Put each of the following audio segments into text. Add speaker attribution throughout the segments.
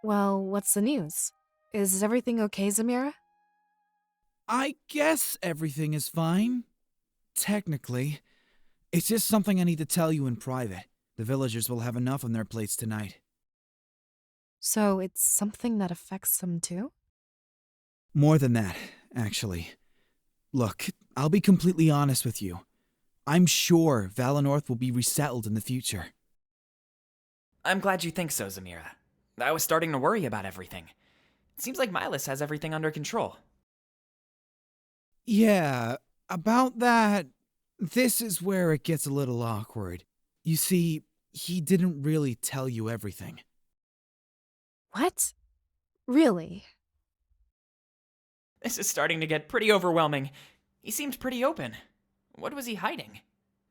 Speaker 1: Well, what's the news? Is everything okay, Zamira?
Speaker 2: I guess everything is fine. Technically. It's just something I need to tell you in private. The villagers will have enough on their plates tonight.
Speaker 1: So it's something that affects them too?
Speaker 2: More than that, actually. Look, I'll be completely honest with you. I'm sure Valenorth will be resettled in the future.
Speaker 3: I'm glad you think so, Zamira. I was starting to worry about everything. It seems like Milas has everything under control.
Speaker 2: Yeah, about that, this is where it gets a little awkward. You see, he didn't really tell you everything.
Speaker 1: What? Really?
Speaker 3: This is starting to get pretty overwhelming. He seemed pretty open. What was he hiding?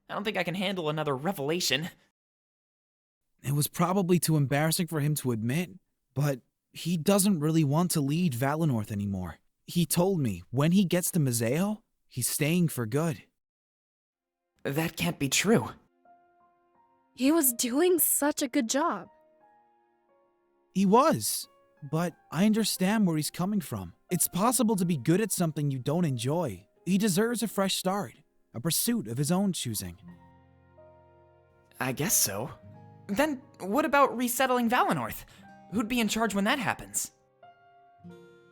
Speaker 3: I don't think I can handle another revelation.
Speaker 2: It was probably too embarrassing for him to admit, but he doesn't really want to lead Valenorth anymore. He told me when he gets to Mazeo, he's staying for good.
Speaker 3: That can't be true.
Speaker 1: He was doing such a good job.
Speaker 2: He was, but I understand where he's coming from. It's possible to be good at something you don't enjoy. He deserves a fresh start, a pursuit of his own choosing.
Speaker 3: I guess so. Then what about resettling Valenorth? Who'd be in charge when that happens?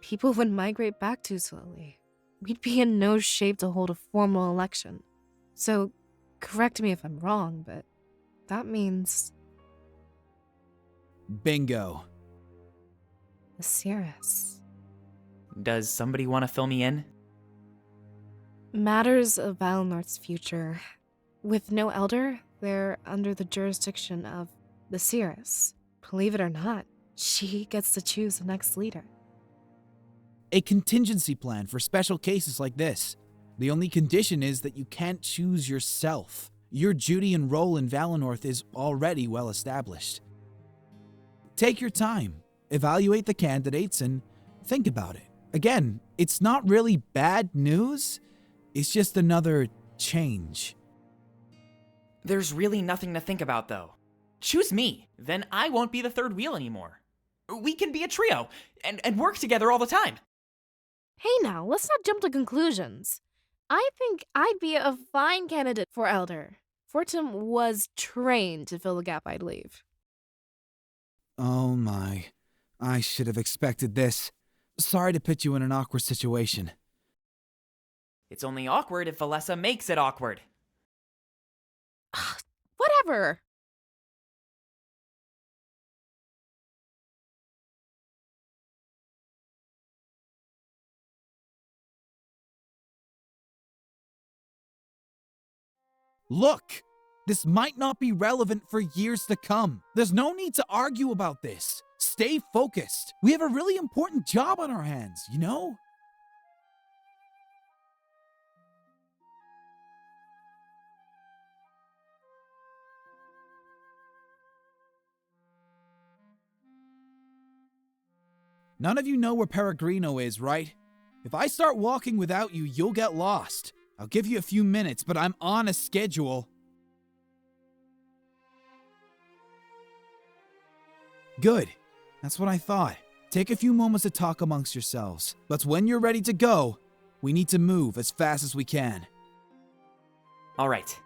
Speaker 1: People would migrate back too slowly. We'd be in no shape to hold a formal election. So, correct me if I'm wrong, but that means
Speaker 2: Bingo.
Speaker 1: the Cirrus.
Speaker 3: Does somebody want to fill me in?
Speaker 1: Matters of Valenorth's future. With no elder, they're under the jurisdiction of the Cirrus. Believe it or not, she gets to choose the next leader.
Speaker 2: A contingency plan for special cases like this. The only condition is that you can't choose yourself. Your duty and role in Valenorth is already well established. Take your time, evaluate the candidates, and think about it. Again, it's not really bad news, it's just another change.
Speaker 3: There's really nothing to think about, though. Choose me, then I won't be the third wheel anymore. We can be a trio and work together all the time.
Speaker 1: Hey now, let's not jump to conclusions. I think I'd be a fine candidate for elder. Fortum was trained to fill the gap I'd leave.
Speaker 2: Oh my, I should have expected this. Sorry to put you in an awkward situation.
Speaker 3: It's only awkward if Valessa makes it awkward.
Speaker 1: Whatever.
Speaker 2: Look! This might not be relevant for years to come. There's no need to argue about this. Stay focused. We have a really important job on our hands, you know? None of you know where Peregrino is, right? If I start walking without you, you'll get lost. I'll give you a few minutes, but I'm on a schedule. Good. That's what I thought. Take a few moments to talk amongst yourselves. But when you're ready to go, we need to move as fast as we can.
Speaker 3: All right.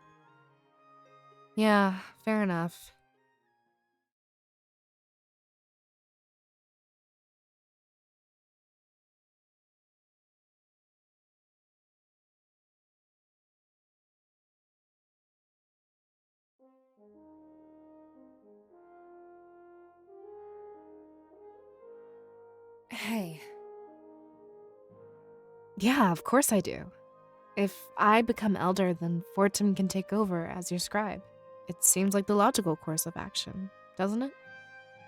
Speaker 1: Yeah, fair enough. Hey. Yeah, of course I do. If I become elder, then Fortum can take over as your scribe. It seems like the logical course of action, doesn't it?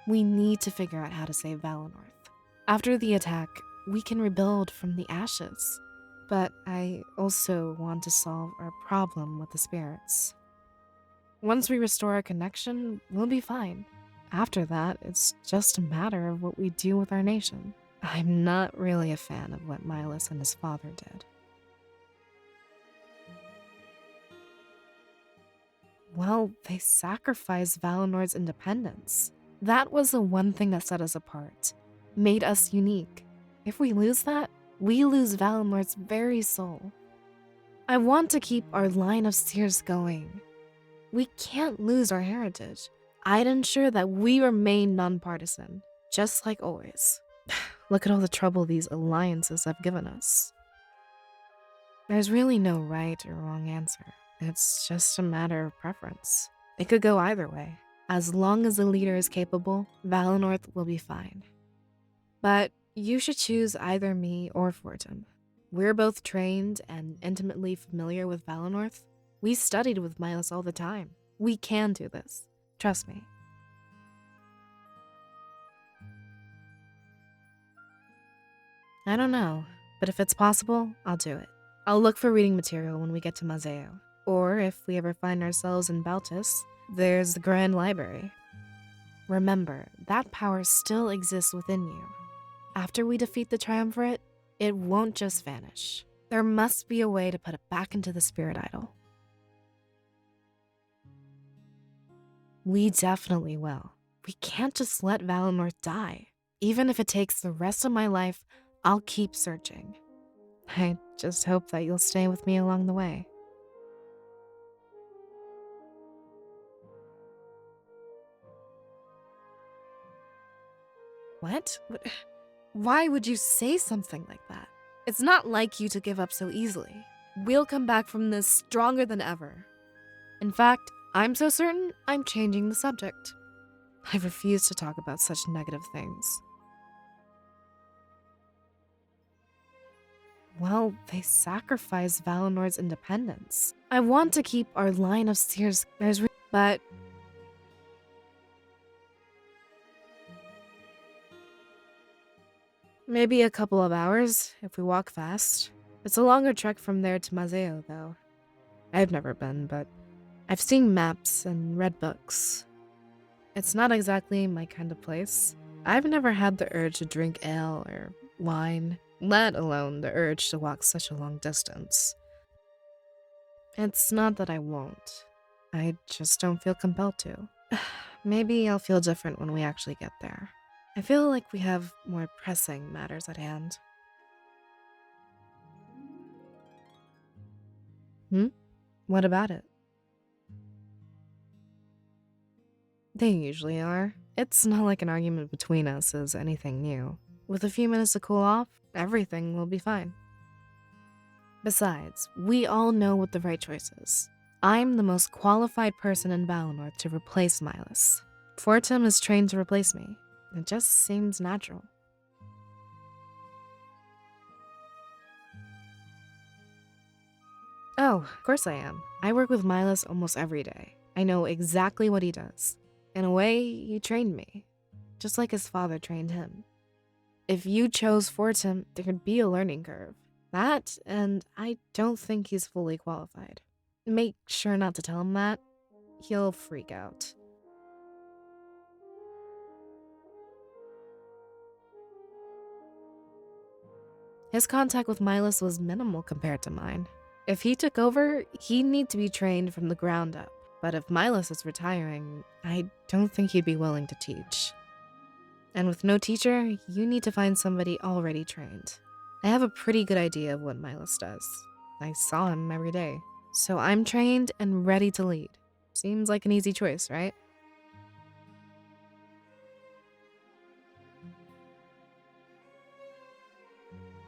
Speaker 1: We need to figure out how to save Valenorth. After the attack, we can rebuild from the ashes. But I also want to solve our problem with the spirits. Once we restore our connection, we'll be fine. After that, it's just a matter of what we do with our nation. I'm not really a fan of what Milas and his father did. Well, they sacrificed Valenor's independence. That was the one thing that set us apart, made us unique. If we lose that, we lose Valinor's very soul. I want to keep our line of seers going. We can't lose our heritage. I'd ensure that we remain nonpartisan, just like always. Look at all the trouble these alliances have given us. There's really no right or wrong answer. It's just a matter of preference. It could go either way. As long as the leader is capable, Valinor will be fine. But you should choose either me or Fortum. We're both trained and intimately familiar with Valinor. We studied with Milos all the time. We can do this. Trust me. I don't know, but if it's possible, I'll do it. I'll look for reading material when we get to Mazeo. Or if we ever find ourselves in Baltus, there's the Grand Library. Remember, that power still exists within you. After we defeat the Triumvirate, it won't just vanish. There must be a way to put it back into the Spirit Idol. We definitely will. We can't just let Valinor die. Even if it takes the rest of my life, I'll keep searching. I just hope that you'll stay with me along the way. What? Why would you say something like that? It's not like you to give up so easily. We'll come back from this stronger than ever. In fact, I'm so certain I'm changing the subject. I refuse to talk about such negative things. Well, they sacrificed Valinor's independence. I want to keep our line of seers, but maybe a couple of hours if we walk fast. It's a longer trek from there to Mazeo, though. I've never been, but I've seen maps and read books. It's not exactly my kind of place. I've never had the urge to drink ale or wine, let alone the urge to walk such a long distance. It's not that I won't. I just don't feel compelled to. Maybe I'll feel different when we actually get there. I feel like we have more pressing matters at hand. What about it? They usually are. It's not like an argument between us is anything new. With a few minutes to cool off, everything will be fine. Besides, we all know what the right choice is. I'm the most qualified person in Valinor to replace Milos. Fortum is trained to replace me. It just seems natural. Oh, of course I am. I work with Milos almost every day. I know exactly what he does. In a way, he trained me, just like his father trained him. If you chose Fortum, there'd be a learning curve. That, and I don't think he's fully qualified. Make sure not to tell him that. He'll freak out. His contact with Milos was minimal compared to mine. If he took over, he'd need to be trained from the ground up. But if Milos is retiring, I don't think he'd be willing to teach. And with no teacher, you need to find somebody already trained. I have a pretty good idea of what Milos does. I saw him every day. So I'm trained and ready to lead. Seems like an easy choice, right?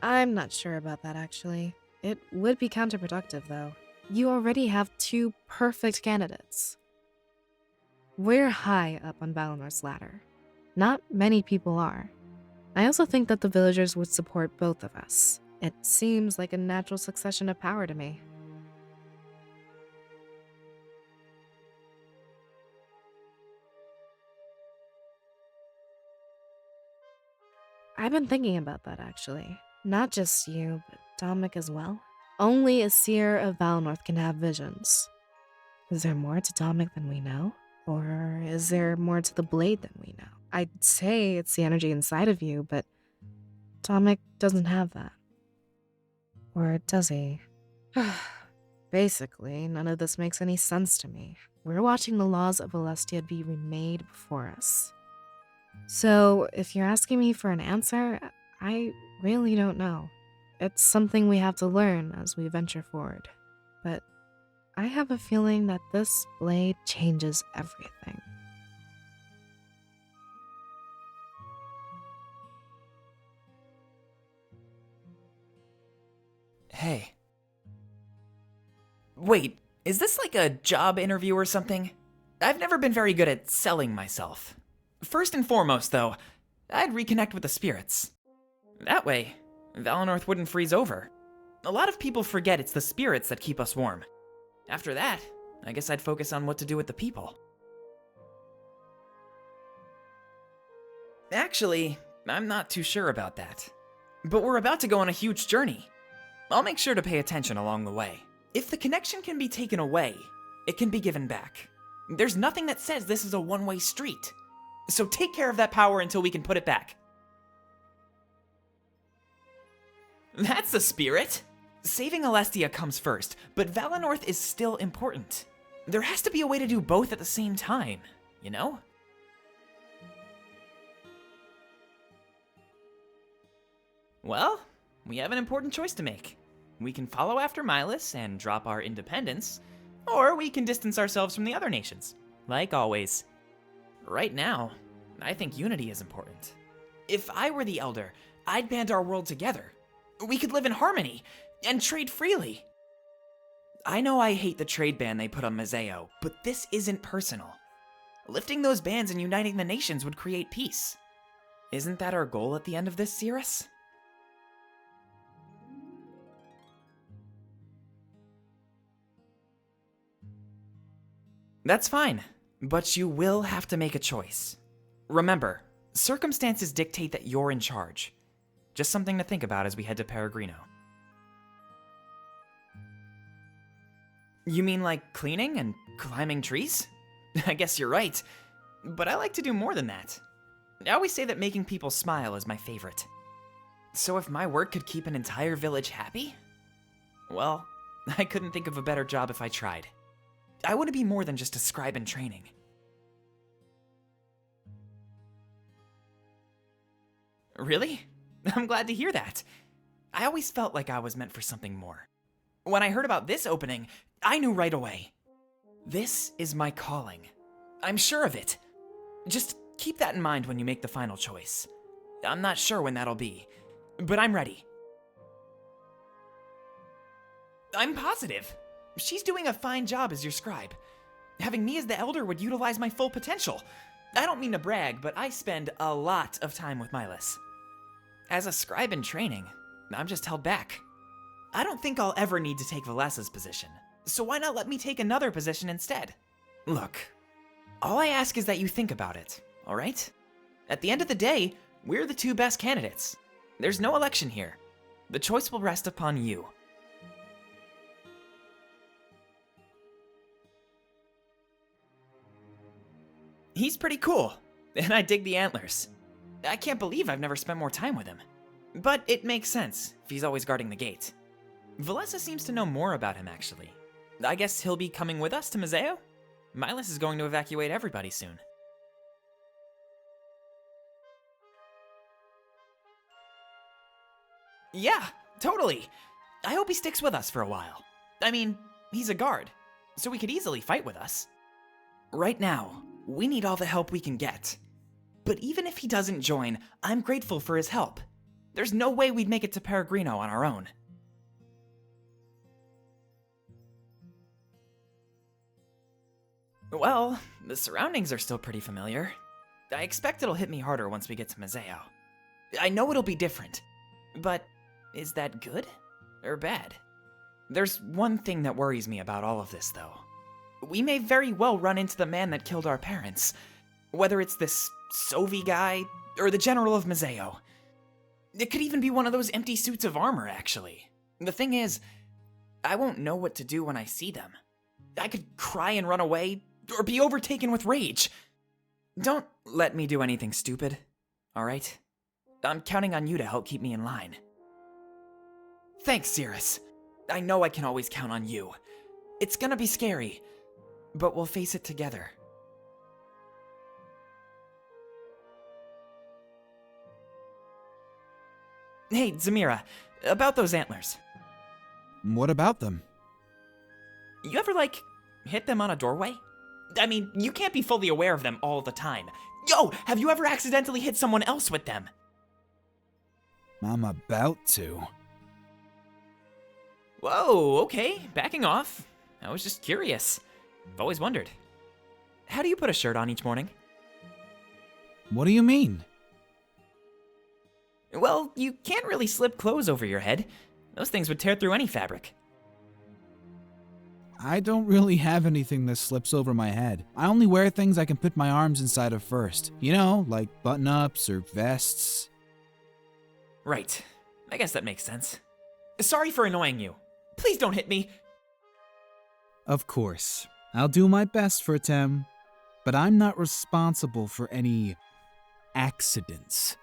Speaker 1: I'm not sure about that, actually. It would be counterproductive, though. You already have two perfect candidates. We're high up on Valinor's ladder. Not many people are. I also think that the villagers would support both of us. It seems like a natural succession of power to me. I've been thinking about that, actually. Not just you, but Dominic as well. Only a seer of Valinor can have visions. Is there more to Dominic than we know? Or is there more to the blade than we know? I'd say it's the energy inside of you, but Dominic doesn't have that. Or does he? Basically, none of this makes any sense to me. We're watching the laws of Alestia be remade before us. So, if you're asking me for an answer, I really don't know. It's something we have to learn as we venture forward. But I have a feeling that this blade changes everything.
Speaker 3: Hey. Wait, is this like a job interview or something? I've never been very good at selling myself. First and foremost, though, I'd reconnect with the spirits. That way, Valinor wouldn't freeze over. A lot of people forget it's the spirits that keep us warm. After that, I guess I'd focus on what to do with the people. Actually, I'm not too sure about that. But we're about to go on a huge journey. I'll make sure to pay attention along the way. If the connection can be taken away, it can be given back. There's nothing that says this is a one-way street. So take care of that power until we can put it back. That's the spirit! Saving Alestia comes first, but Valinor is still important. There has to be a way to do both at the same time, you know? Well, we have an important choice to make. We can follow after Milas and drop our independence, or we can distance ourselves from the other nations, like always. Right now, I think unity is important. If I were the Elder, I'd band our world together. We could live in harmony and trade freely. I know I hate the trade ban they put on Mazeo, but this isn't personal. Lifting those bans and uniting the nations would create peace. Isn't that our goal at the end of this, Cirrus? That's fine, but you will have to make a choice. Remember, circumstances dictate that you're in charge. Just something to think about as we head to Peregrino. You mean like cleaning and climbing trees? I guess you're right, but I like to do more than that. I always say that making people smile is my favorite. So if my work could keep an entire village happy? Well, I couldn't think of a better job if I tried. I want to be more than just a scribe in training. Really? I'm glad to hear that. I always felt like I was meant for something more. When I heard about this opening, I knew right away. This is my calling. I'm sure of it. Just keep that in mind when you make the final choice. I'm not sure when that'll be, but I'm ready. I'm positive. She's doing a fine job as your scribe. Having me as the Elder would utilize my full potential. I don't mean to brag, but I spend a lot of time with Milas. As a scribe in training, I'm just held back. I don't think I'll ever need to take Valessa's position, so why not let me take another position instead? Look, all I ask is that you think about it, alright? At the end of the day, we're the two best candidates. There's no election here. The choice will rest upon you. He's pretty cool, and I dig the antlers. I can't believe I've never spent more time with him. But it makes sense, if he's always guarding the gate. Valessa seems to know more about him, actually. I guess he'll be coming with us to Mazeo? Milas is going to evacuate everybody soon. Yeah, totally. I hope he sticks with us for a while. I mean, he's a guard, so he could easily fight with us. Right now, we need all the help we can get. But even if he doesn't join, I'm grateful for his help. There's no way we'd make it to Peregrino on our own. Well, the surroundings are still pretty familiar. I expect it'll hit me harder once we get to Mazeo. I know it'll be different, but is that good or bad? There's one thing that worries me about all of this, though. We may very well run into the man that killed our parents, whether it's this Sovi guy or the General of Mazeo. It could even be one of those empty suits of armor, actually. The thing is, I won't know what to do when I see them. I could cry and run away, or be overtaken with rage. Don't let me do anything stupid, alright? I'm counting on you to help keep me in line. Thanks, Cirrus. I know I can always count on you. It's gonna be scary, but we'll face it together. Hey, Zamira, about those antlers.
Speaker 2: What about them?
Speaker 3: You ever, hit them on a doorway? I mean, you can't be fully aware of them all the time. Yo, have you ever accidentally hit someone else with them?
Speaker 2: I'm about to.
Speaker 3: Whoa, okay, backing off. I was just curious. I've always wondered. How do you put a shirt on each morning?
Speaker 2: What do you mean?
Speaker 3: Well, you can't really slip clothes over your head. Those things would tear through any fabric.
Speaker 2: I don't really have anything that slips over my head. I only wear things I can put my arms inside of first. You know, like button-ups or vests.
Speaker 3: Right. I guess that makes sense. Sorry for annoying you. Please don't hit me.
Speaker 2: Of course. I'll do my best for Tem, but I'm not responsible for any accidents.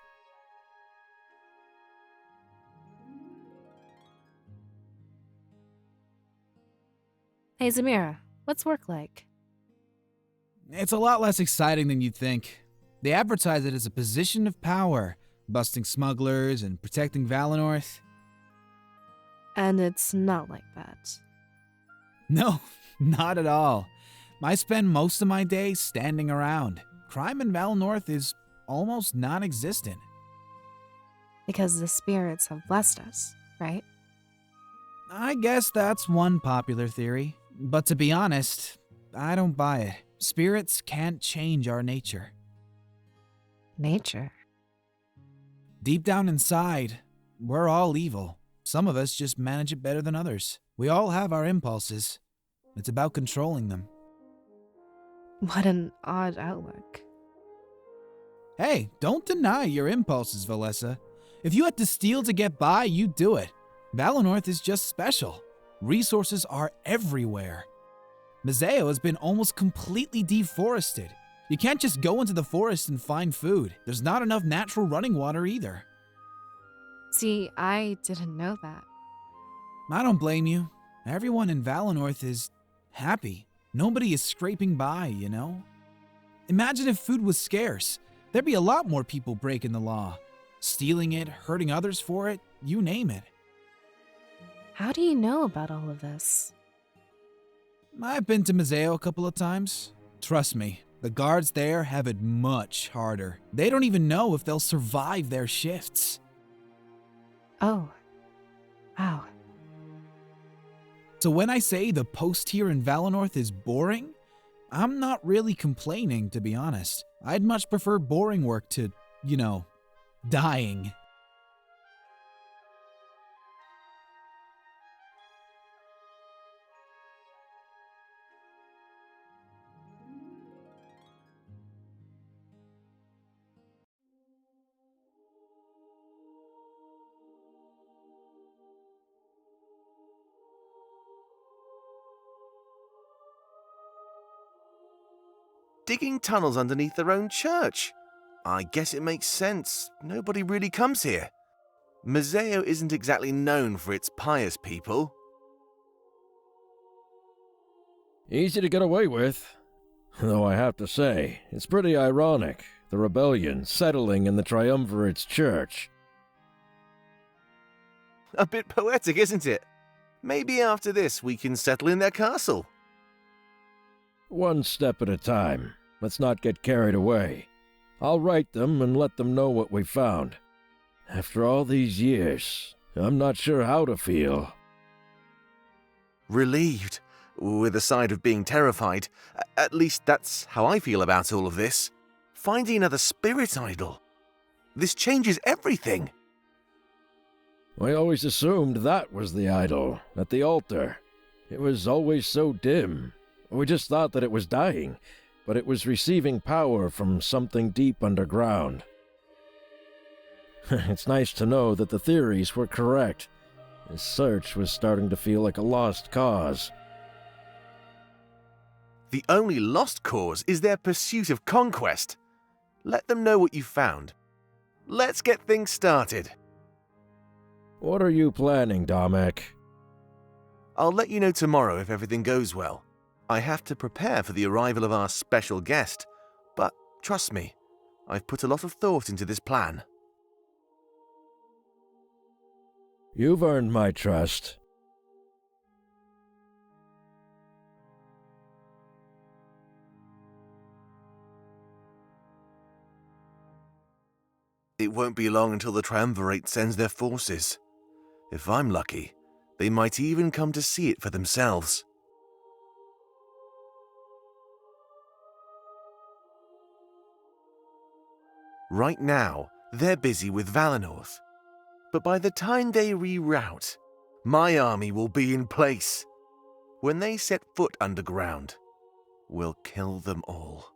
Speaker 1: Hey, Zamira, what's work like?
Speaker 2: It's a lot less exciting than you'd think. They advertise it as a position of power, busting smugglers and protecting Valenorth.
Speaker 1: And it's not like that.
Speaker 2: No, not at all. I spend most of my day standing around. Crime in Valenorth is almost non-existent.
Speaker 1: Because the spirits have blessed us, right?
Speaker 2: I guess that's one popular theory. But to be honest, I don't buy it. Spirits can't change our nature.
Speaker 1: Nature.
Speaker 2: Deep down inside, we're all evil. Some of us just manage it better than others. We all have our impulses. It's about controlling them.
Speaker 1: What an odd outlook.
Speaker 2: Hey, don't deny your impulses, Valessa. If you had to steal to get by, you'd do it. Valenorth is just special. Resources are everywhere. Mazeo has been almost completely deforested. You can't just go into the forest and find food. There's not enough natural running water either.
Speaker 1: See, I didn't know that.
Speaker 2: I don't blame you. Everyone in Valenorth is happy. Nobody is scraping by, you know? Imagine if food was scarce. There'd be a lot more people breaking the law. Stealing it, hurting others for it, you name it.
Speaker 1: How do you know about all of this?
Speaker 2: I've been to Mazeo a couple of times. Trust me, the guards there have it much harder. They don't even know if they'll survive their shifts.
Speaker 1: Oh. Wow.
Speaker 2: So when I say the post here in Valenorth is boring, I'm not really complaining, to be honest. I'd much prefer boring work to, dying.
Speaker 4: Digging tunnels underneath their own church. I guess it makes sense. Nobody really comes here. Mazeo isn't exactly known for its pious people.
Speaker 5: Easy to get away with. Though I have to say, it's pretty ironic, the rebellion settling in the Triumvirate's church.
Speaker 4: A bit poetic, isn't it? Maybe after this we can settle in their castle.
Speaker 5: One step at a time. Let's not get carried away. I'll write them and let them know what we found. After all these years, I'm not sure how to feel.
Speaker 4: Relieved, with a side of being terrified. At least that's how I feel about all of this. Finding another spirit idol. This changes everything.
Speaker 5: I always assumed that was the idol, at the altar. It was always so dim. We just thought that it was dying, but it was receiving power from something deep underground. It's nice to know that the theories were correct. This search was starting to feel like a lost cause.
Speaker 4: The only lost cause is their pursuit of conquest. Let them know what you found. Let's get things started.
Speaker 5: What are you planning, Domek?
Speaker 4: I'll let you know tomorrow if everything goes well. I have to prepare for the arrival of our special guest, but trust me, I've put a lot of thought into this plan.
Speaker 5: You've earned my trust.
Speaker 4: It won't be long until the Triumvirate sends their forces. If I'm lucky, they might even come to see it for themselves. Right now, they're busy with Valinor. But by the time they reroute, my army will be in place. When they set foot underground, we'll kill them all.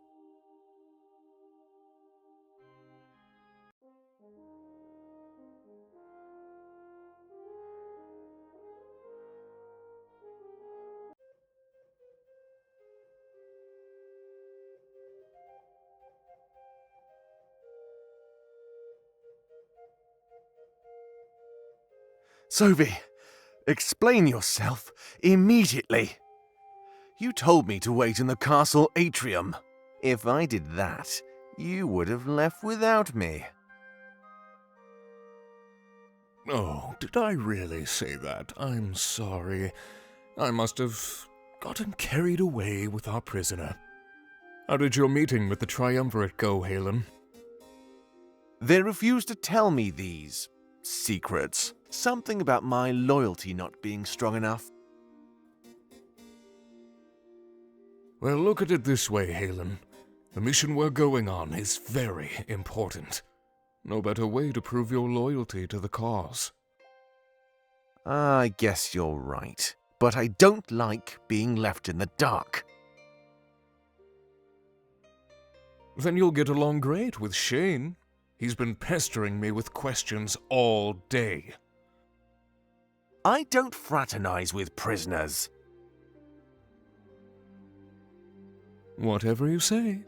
Speaker 4: Sophie, explain yourself immediately. You told me to wait in the castle atrium. If I did that, you would have left without me.
Speaker 6: Oh, did I really say that? I'm sorry. I must have gotten carried away with our prisoner. How did your meeting with the Triumvirate go, Halen?
Speaker 4: They refused to tell me these secrets. Something about my loyalty not being strong enough.
Speaker 6: Well, look at it this way, Halen. The mission we're going on is very important. No better way to prove your loyalty to the cause.
Speaker 4: I guess you're right. But I don't like being left in the dark.
Speaker 6: Then you'll get along great with Shane. He's been pestering me with questions all day.
Speaker 4: I don't fraternize with prisoners.
Speaker 6: Whatever you say.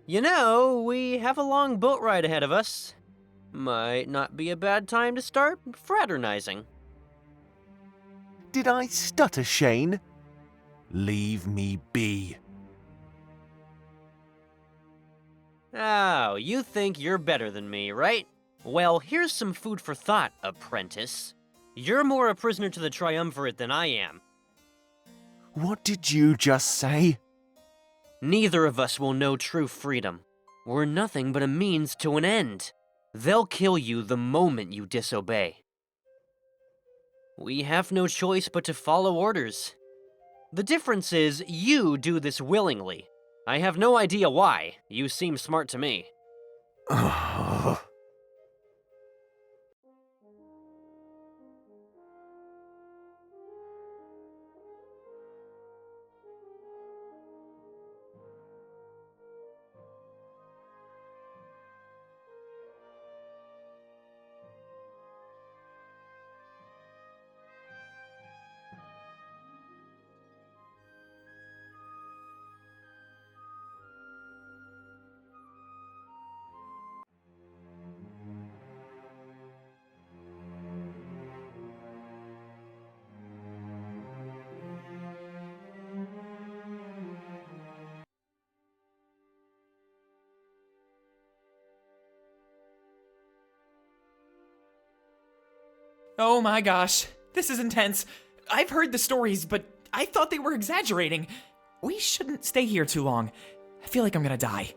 Speaker 7: You know, we have a long boat ride ahead of us. Might not be a bad time to start fraternizing.
Speaker 4: Did I stutter, Shane? Leave me be.
Speaker 7: Oh, you think you're better than me, right? Well, here's some food for thought, apprentice. You're more a prisoner to the Triumvirate than I am.
Speaker 4: What did you just say?
Speaker 7: Neither of us will know true freedom. We're nothing but a means to an end. They'll kill you the moment you disobey. We have no choice but to follow orders. The difference is, you do this willingly. I have no idea why. You seem smart to me.
Speaker 3: Oh my gosh, this is intense. I've heard the stories, but I thought they were exaggerating. We shouldn't stay here too long. I feel like I'm gonna die.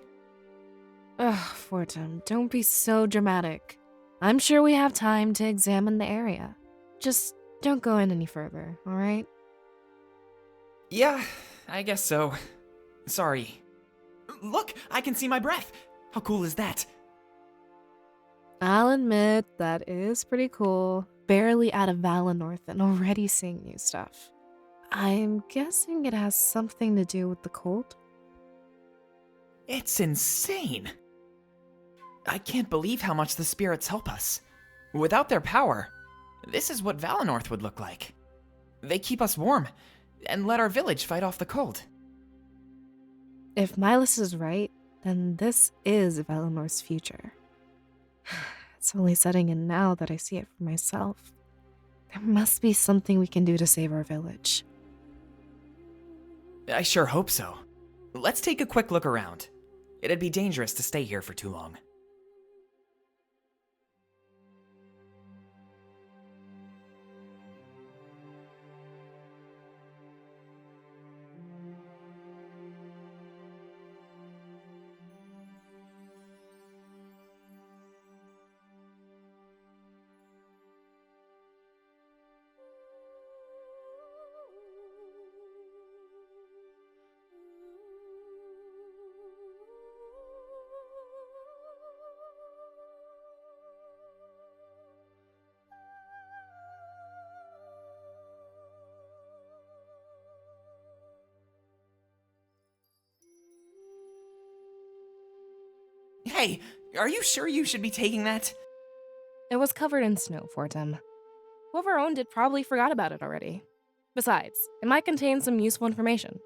Speaker 1: Ugh, Fortum, don't be so dramatic. I'm sure we have time to examine the area. Just don't go in any further, alright?
Speaker 3: Yeah, I guess so. Sorry. Look, I can see my breath. How cool is that?
Speaker 1: I'll admit, that is pretty cool. Barely out of Valinor and already seeing new stuff. I'm guessing it has something to do with the cold?
Speaker 3: It's insane. I can't believe how much the spirits help us. Without their power, this is what Valinor would look like. They keep us warm and let our village fight off the cold.
Speaker 1: If Milas is right, then this is Valinor's future. It's only setting in now that I see it for myself. There must be something we can do to save our village.
Speaker 3: I sure hope so. Let's take a quick look around. It'd be dangerous to stay here for too long. Hey, are you sure you should be taking that?
Speaker 1: It was covered in snow, Fortem. Whoever owned it probably forgot about it already. Besides, it might contain some useful information.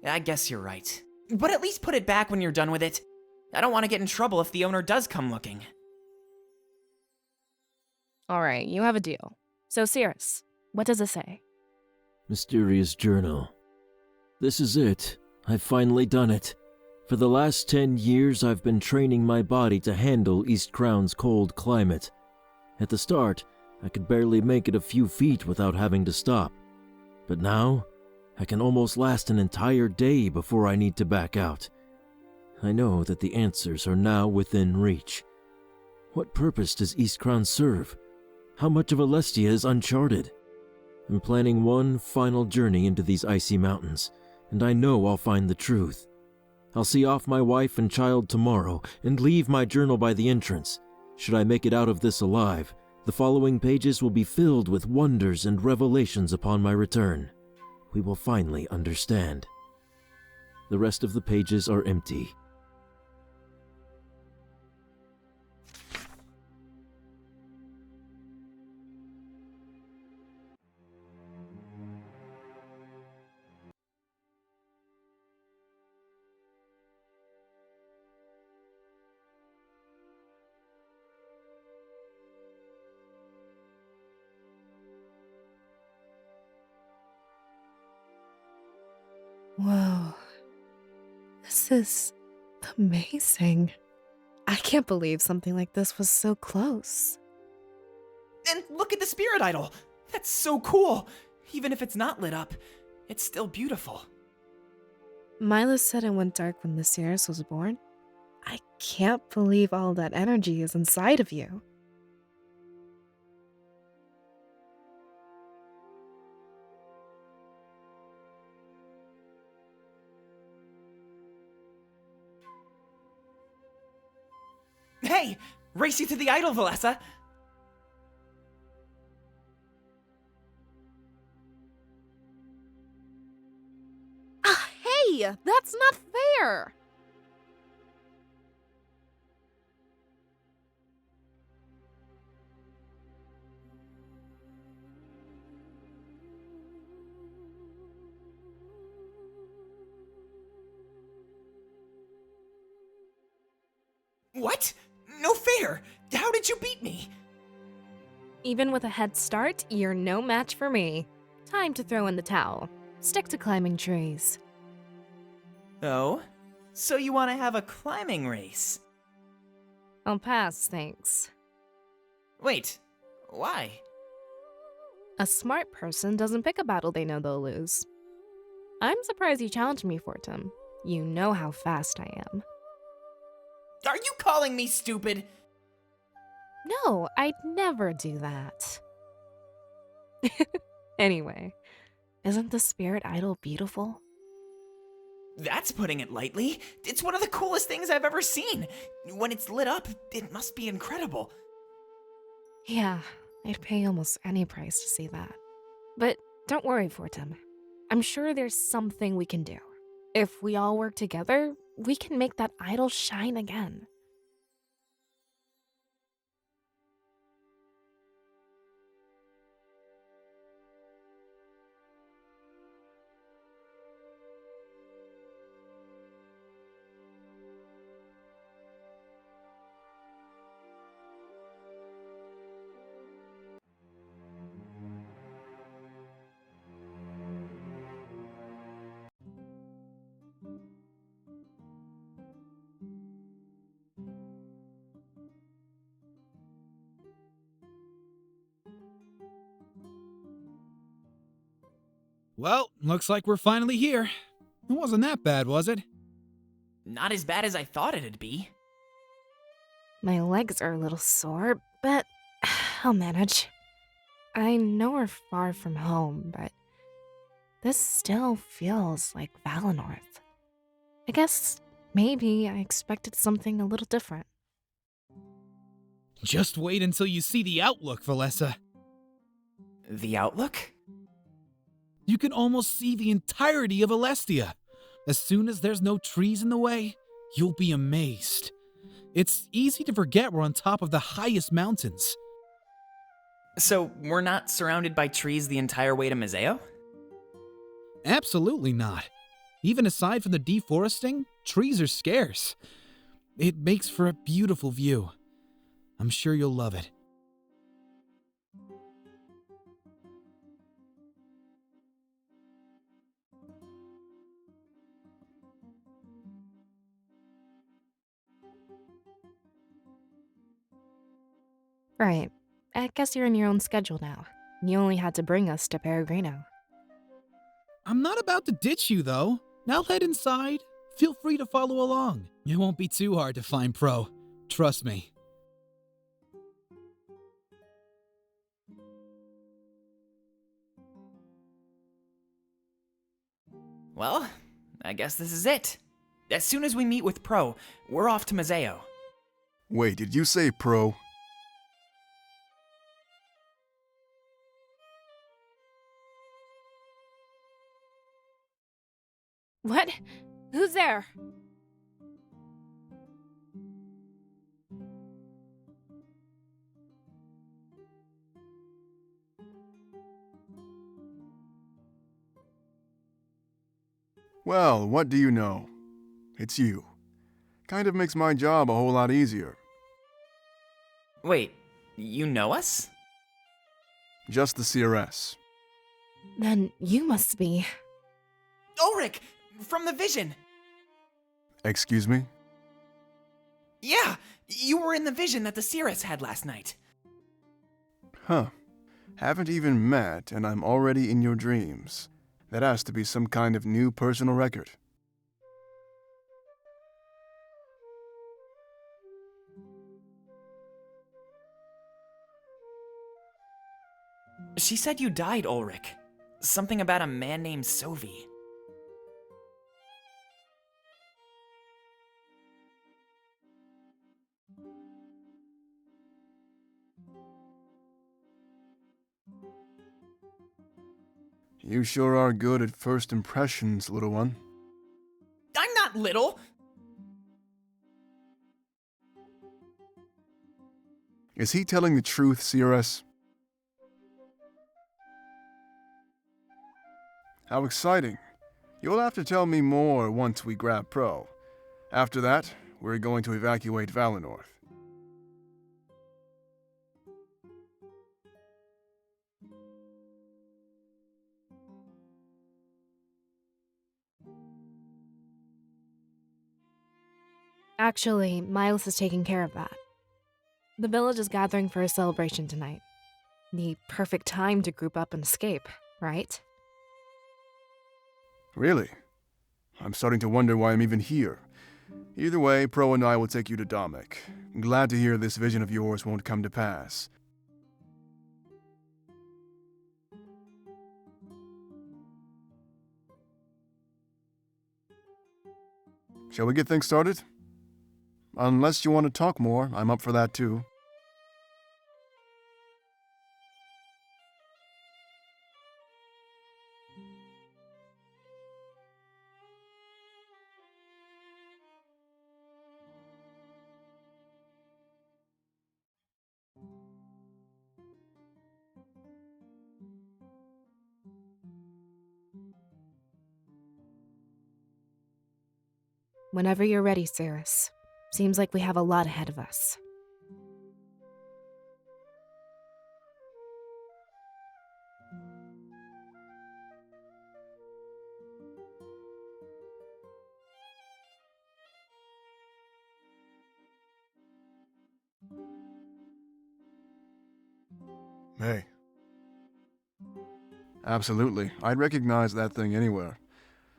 Speaker 3: I guess you're right. But at least put it back when you're done with it. I don't want to get in trouble if the owner does come looking.
Speaker 1: Alright, you have a deal. So, Cirrus, what does it say?
Speaker 5: Mysterious journal. This is it. I've finally done it. For the last 10 years, I've been training my body to handle East Crown's cold climate. At the start, I could barely make it a few feet without having to stop. But now, I can almost last an entire day before I need to back out. I know that the answers are now within reach. What purpose does East Crown serve? How much of Alestia is uncharted? I'm planning one final journey into these icy mountains, and I know I'll find the truth. I'll see off my wife and child tomorrow and leave my journal by the entrance. Should I make it out of this alive, the following pages will be filled with wonders and revelations upon my return. We will finally understand. The rest of the pages are empty.
Speaker 1: Whoa. This is amazing. I can't believe something like this was so close.
Speaker 3: And look at the spirit idol! That's so cool! Even if it's not lit up, it's still beautiful.
Speaker 1: Mila said it went dark when the Cirrus was born. I can't believe all that energy is inside of you.
Speaker 3: Hey! Race you to the idol, Valessa!
Speaker 1: Ah, hey! That's not fair!
Speaker 3: What? No fair! How did you beat me?
Speaker 1: Even with a head start, you're no match for me. Time to throw in the towel. Stick to climbing trees.
Speaker 3: Oh? So you want to have a climbing race?
Speaker 1: I'll pass, thanks.
Speaker 3: Wait, why?
Speaker 1: A smart person doesn't pick a battle they know they'll lose. I'm surprised you challenged me, Fortem. You know how fast I am.
Speaker 3: Are you calling me stupid?
Speaker 1: No, I'd never do that. Anyway, isn't the spirit idol beautiful?
Speaker 3: That's putting it lightly. It's one of the coolest things I've ever seen. When it's lit up, it must be incredible.
Speaker 1: Yeah, I'd pay almost any price to see that. But don't worry, Fortem. I'm sure there's something we can do. If we all work together, we can make that idol shine again.
Speaker 2: Well, looks like we're finally here. It wasn't that bad, was it?
Speaker 3: Not as bad as I thought it'd be.
Speaker 1: My legs are a little sore, but I'll manage. I know we're far from home, but this still feels like Valinor. I guess maybe I expected something a little different.
Speaker 2: Just wait until you see the outlook, Valessa.
Speaker 3: The outlook?
Speaker 2: You can almost see the entirety of Alestia. As soon as there's no trees in the way, you'll be amazed. It's easy to forget we're on top of the highest mountains.
Speaker 3: So, we're not surrounded by trees the entire way to Mazeo?
Speaker 2: Absolutely not. Even aside from the deforesting, trees are scarce. It makes for a beautiful view. I'm sure you'll love it.
Speaker 1: Right. I guess you're in your own schedule now. You only had to bring us to Peregrino.
Speaker 2: I'm not about to ditch you, though. Now head inside. Feel free to follow along. It won't be too hard to find Pro. Trust me.
Speaker 3: Well, I guess this is it. As soon as we meet with Pro, we're off to Mazeo.
Speaker 6: Wait, did you say pro?
Speaker 1: What? Who's there?
Speaker 6: Well, what do you know? It's you. Kind of makes my job a whole lot easier.
Speaker 3: Wait, you know us?
Speaker 6: Just the CRS.
Speaker 1: Then you must be.
Speaker 3: Ulrich! From the vision!
Speaker 6: Excuse me?
Speaker 3: Yeah! You were in the vision that the Cirrus had last night.
Speaker 6: Huh. Haven't even met, and I'm already in your dreams. That has to be some kind of new personal record.
Speaker 3: She said you died, Ulrich. Something about a man named Sovi.
Speaker 6: You sure are good at first impressions, little one.
Speaker 3: I'm not little!
Speaker 6: Is he telling the truth, CRS? How exciting. You'll have to tell me more once we grab Pro. After that, we're going to evacuate Valinor.
Speaker 1: Actually, Miles is taking care of that. The village is gathering for a celebration tonight. The perfect time to group up and escape, right?
Speaker 6: Really? I'm starting to wonder why I'm even here. Either way, Pro and I will take you to Domek. Glad to hear this vision of yours won't come to pass. Shall we get things started? Unless you want to talk more, I'm up for that too.
Speaker 1: Whenever you're ready, Cirrus. Seems like we have a lot ahead of us.
Speaker 6: Hey.
Speaker 8: Absolutely. I'd recognize that thing anywhere.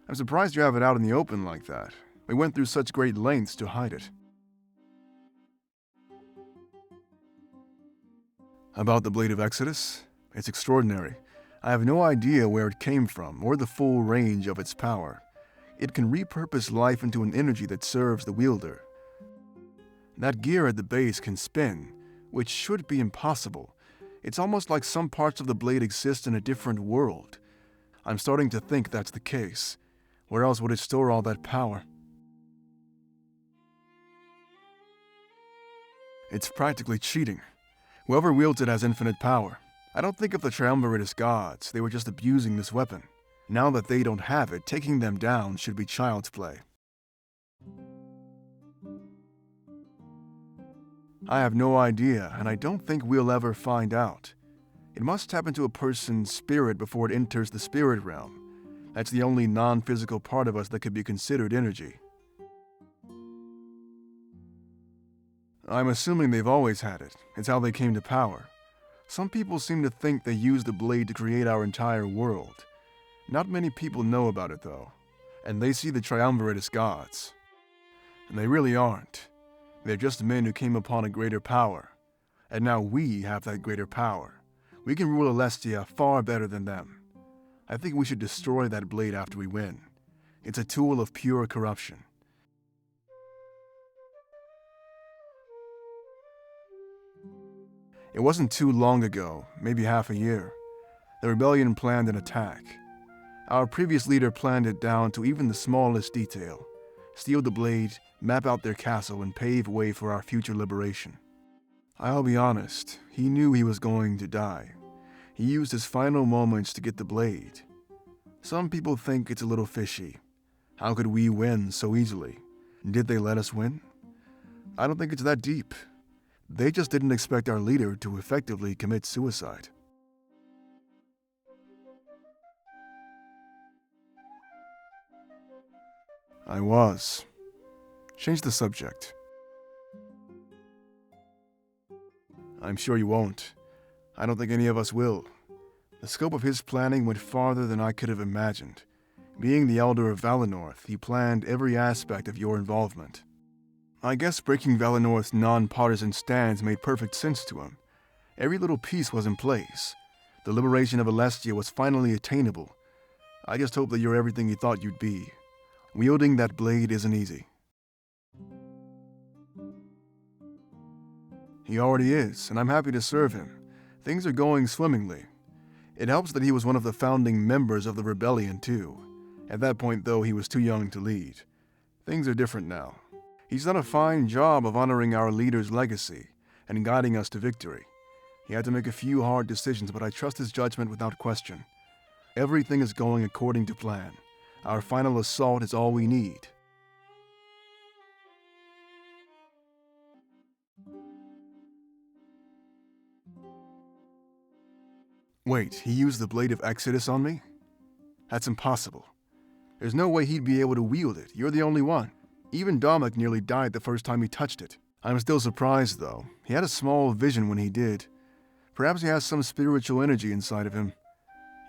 Speaker 8: I'm surprised you have it out in the open like that. We went through such great lengths to hide it. About the Blade of Exodus? It's extraordinary. I have no idea where it came from or the full range of its power. It can repurpose life into an energy that serves the wielder. That gear at the base can spin, which should be impossible. It's almost like some parts of the blade exist in a different world. I'm starting to think that's the case. Where else would it store all that power? It's practically cheating. Whoever wields it has infinite power. I don't think of the Triumvirate as gods, they were just abusing this weapon. Now that they don't have it, taking them down should be child's play. I have no idea, and I don't think we'll ever find out. It must tap into a person's spirit before it enters the spirit realm. That's the only non-physical part of us that could be considered energy. I'm assuming they've always had it. It's how they came to power. Some people seem to think they used the blade to create our entire world. Not many people know about it, though, and they see the Triumvirate as gods. And they really aren't. They're just men who came upon a greater power, and now we have that greater power. We can rule Alestia far better than them. I think we should destroy that blade after we win. It's a tool of pure corruption. It wasn't too long ago, maybe half a year. The rebellion planned an attack. Our previous leader planned it down to even the smallest detail. Steal the blade, map out their castle, and pave way for our future liberation. I'll be honest, he knew he was going to die. He used his final moments to get the blade. Some people think it's a little fishy. How could we win so easily? Did they let us win? I don't think it's that deep. They just didn't expect our leader to effectively commit suicide. I was. Change the subject. I'm sure you won't. I don't think any of us will. The scope of his planning went farther than I could have imagined. Being the Elder of Valenorth, he planned every aspect of your involvement. I guess breaking Valenorth's non-partisan stance made perfect sense to him. Every little piece was in place. The liberation of Alestia was finally attainable. I just hope that you're everything you thought you'd be. Wielding that blade isn't easy. He already is, and I'm happy to serve him. Things are going swimmingly. It helps that he was one of the founding members of the rebellion, too. At that point, though, he was too young to lead. Things are different now. He's done a fine job of honoring our leader's legacy and guiding us to victory. He had to make a few hard decisions, but I trust his judgment without question. Everything is going according to plan. Our final assault is all we need. Wait, he used the Blade of Exodus on me? That's impossible. There's no way he'd be able to wield it. You're the only one. Even Domek nearly died the first time he touched it. I'm still surprised, though. He had a small vision when he did. Perhaps he has some spiritual energy inside of him.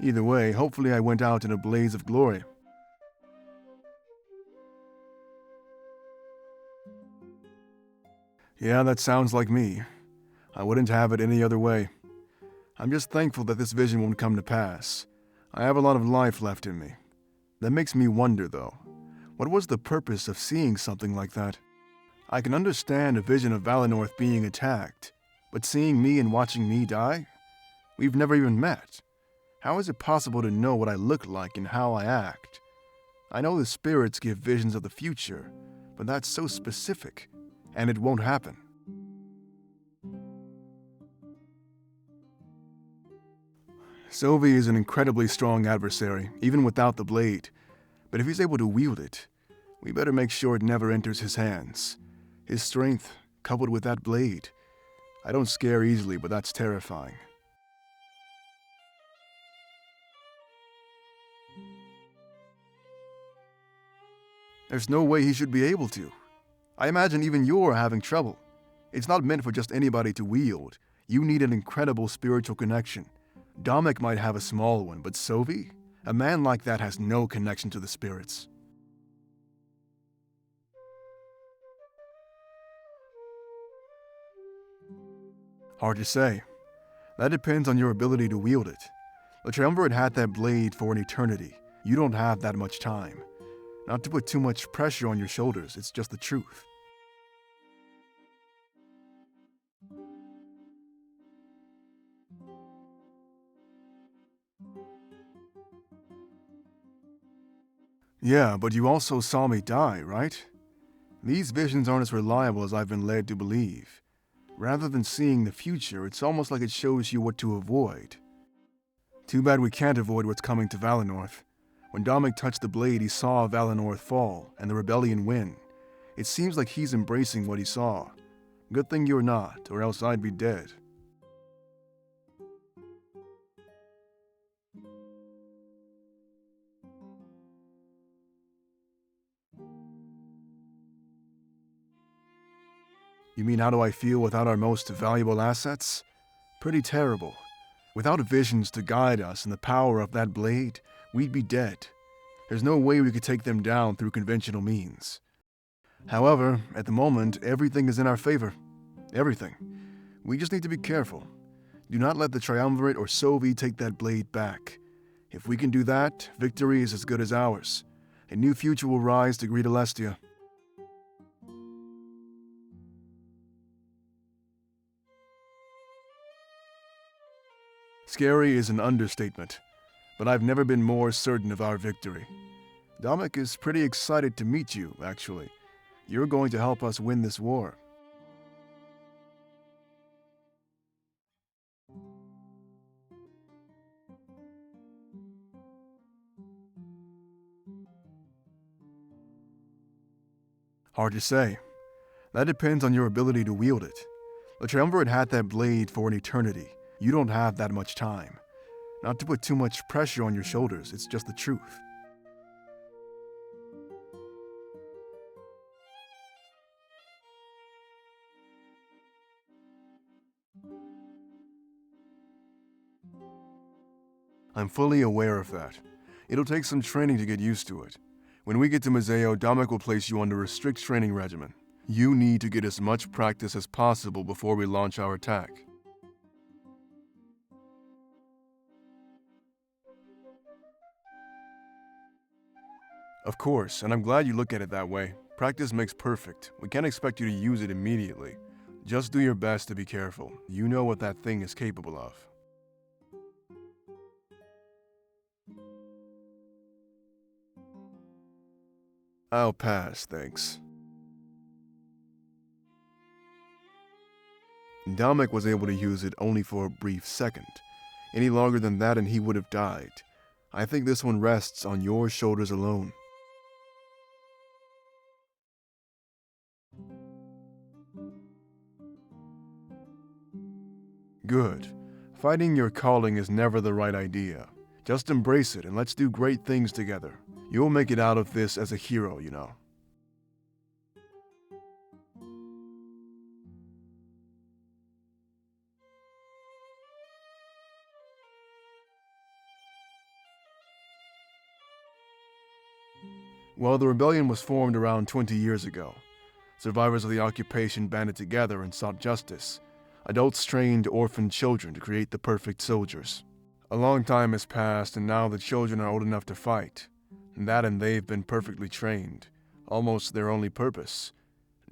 Speaker 8: Either way, hopefully I went out in a blaze of glory. Yeah, that sounds like me. I wouldn't have it any other way. I'm just thankful that this vision won't come to pass. I have a lot of life left in me. That makes me wonder, though. What was the purpose of seeing something like that? I can understand a vision of Valenorth being attacked, but seeing me and watching me die? We've never even met. How is it possible to know what I look like and how I act? I know the spirits give visions of the future, but that's so specific, and it won't happen. Sylvie is an incredibly strong adversary, even without the blade. But if he's able to wield it, we better make sure it never enters his hands. His strength, coupled with that blade. I don't scare easily, but that's terrifying. There's no way he should be able to. I imagine even you're having trouble. It's not meant for just anybody to wield. You need an incredible spiritual connection. Domek might have a small one, but Sovi? A man like that has no connection to the spirits. Hard to say. That depends on your ability to wield it. The Triumvirate had that blade for an eternity. You don't have that much time. Not to put too much pressure on your shoulders, it's just the truth. Yeah, but you also saw me die, right? These visions aren't as reliable as I've been led to believe. Rather than seeing the future, it's almost like it shows you what to avoid. Too bad we can't avoid what's coming to Valinor. When Domek touched the blade, he saw Valinor fall and the rebellion win. It seems like he's embracing what he saw. Good thing you're not, or else I'd be dead. You mean how do I feel without our most valuable assets? Pretty terrible. Without visions to guide us and the power of that blade, we'd be dead. There's no way we could take them down through conventional means. However, at the moment, everything is in our favor. Everything. We just need to be careful. Do not let the Triumvirate or Sovi take that blade back. If we can do that, victory is as good as ours. A new future will rise to greet Alestia. Scary is an understatement, but I've never been more certain of our victory. Domek is pretty excited to meet you, actually. You're going to help us win this war. Hard to say. That depends on your ability to wield it. The Triumvirate had that blade for an eternity. You don't have that much time. Not to put too much pressure on your shoulders, it's just the truth. I'm fully aware of that. It'll take some training to get used to it. When we get to Museo, Domek will place you under a strict training regimen. You need to get as much practice as possible before we launch our attack. Of course, and I'm glad you look at it that way. Practice makes perfect. We can't expect you to use it immediately. Just do your best to be careful. You know what that thing is capable of. I'll pass, thanks. Domek was able to use it only for a brief second. Any longer than that and he would have died. I think this one rests on your shoulders alone. Good. Fighting your calling is never the right idea. Just embrace it and let's do great things together. You'll make it out of this as a hero, you know. Well, the rebellion was formed around 20 years ago. Survivors of the occupation banded together and sought justice. Adults trained orphaned children to create the perfect soldiers. A long time has passed and now the children are old enough to fight. And they've been perfectly trained, almost their only purpose.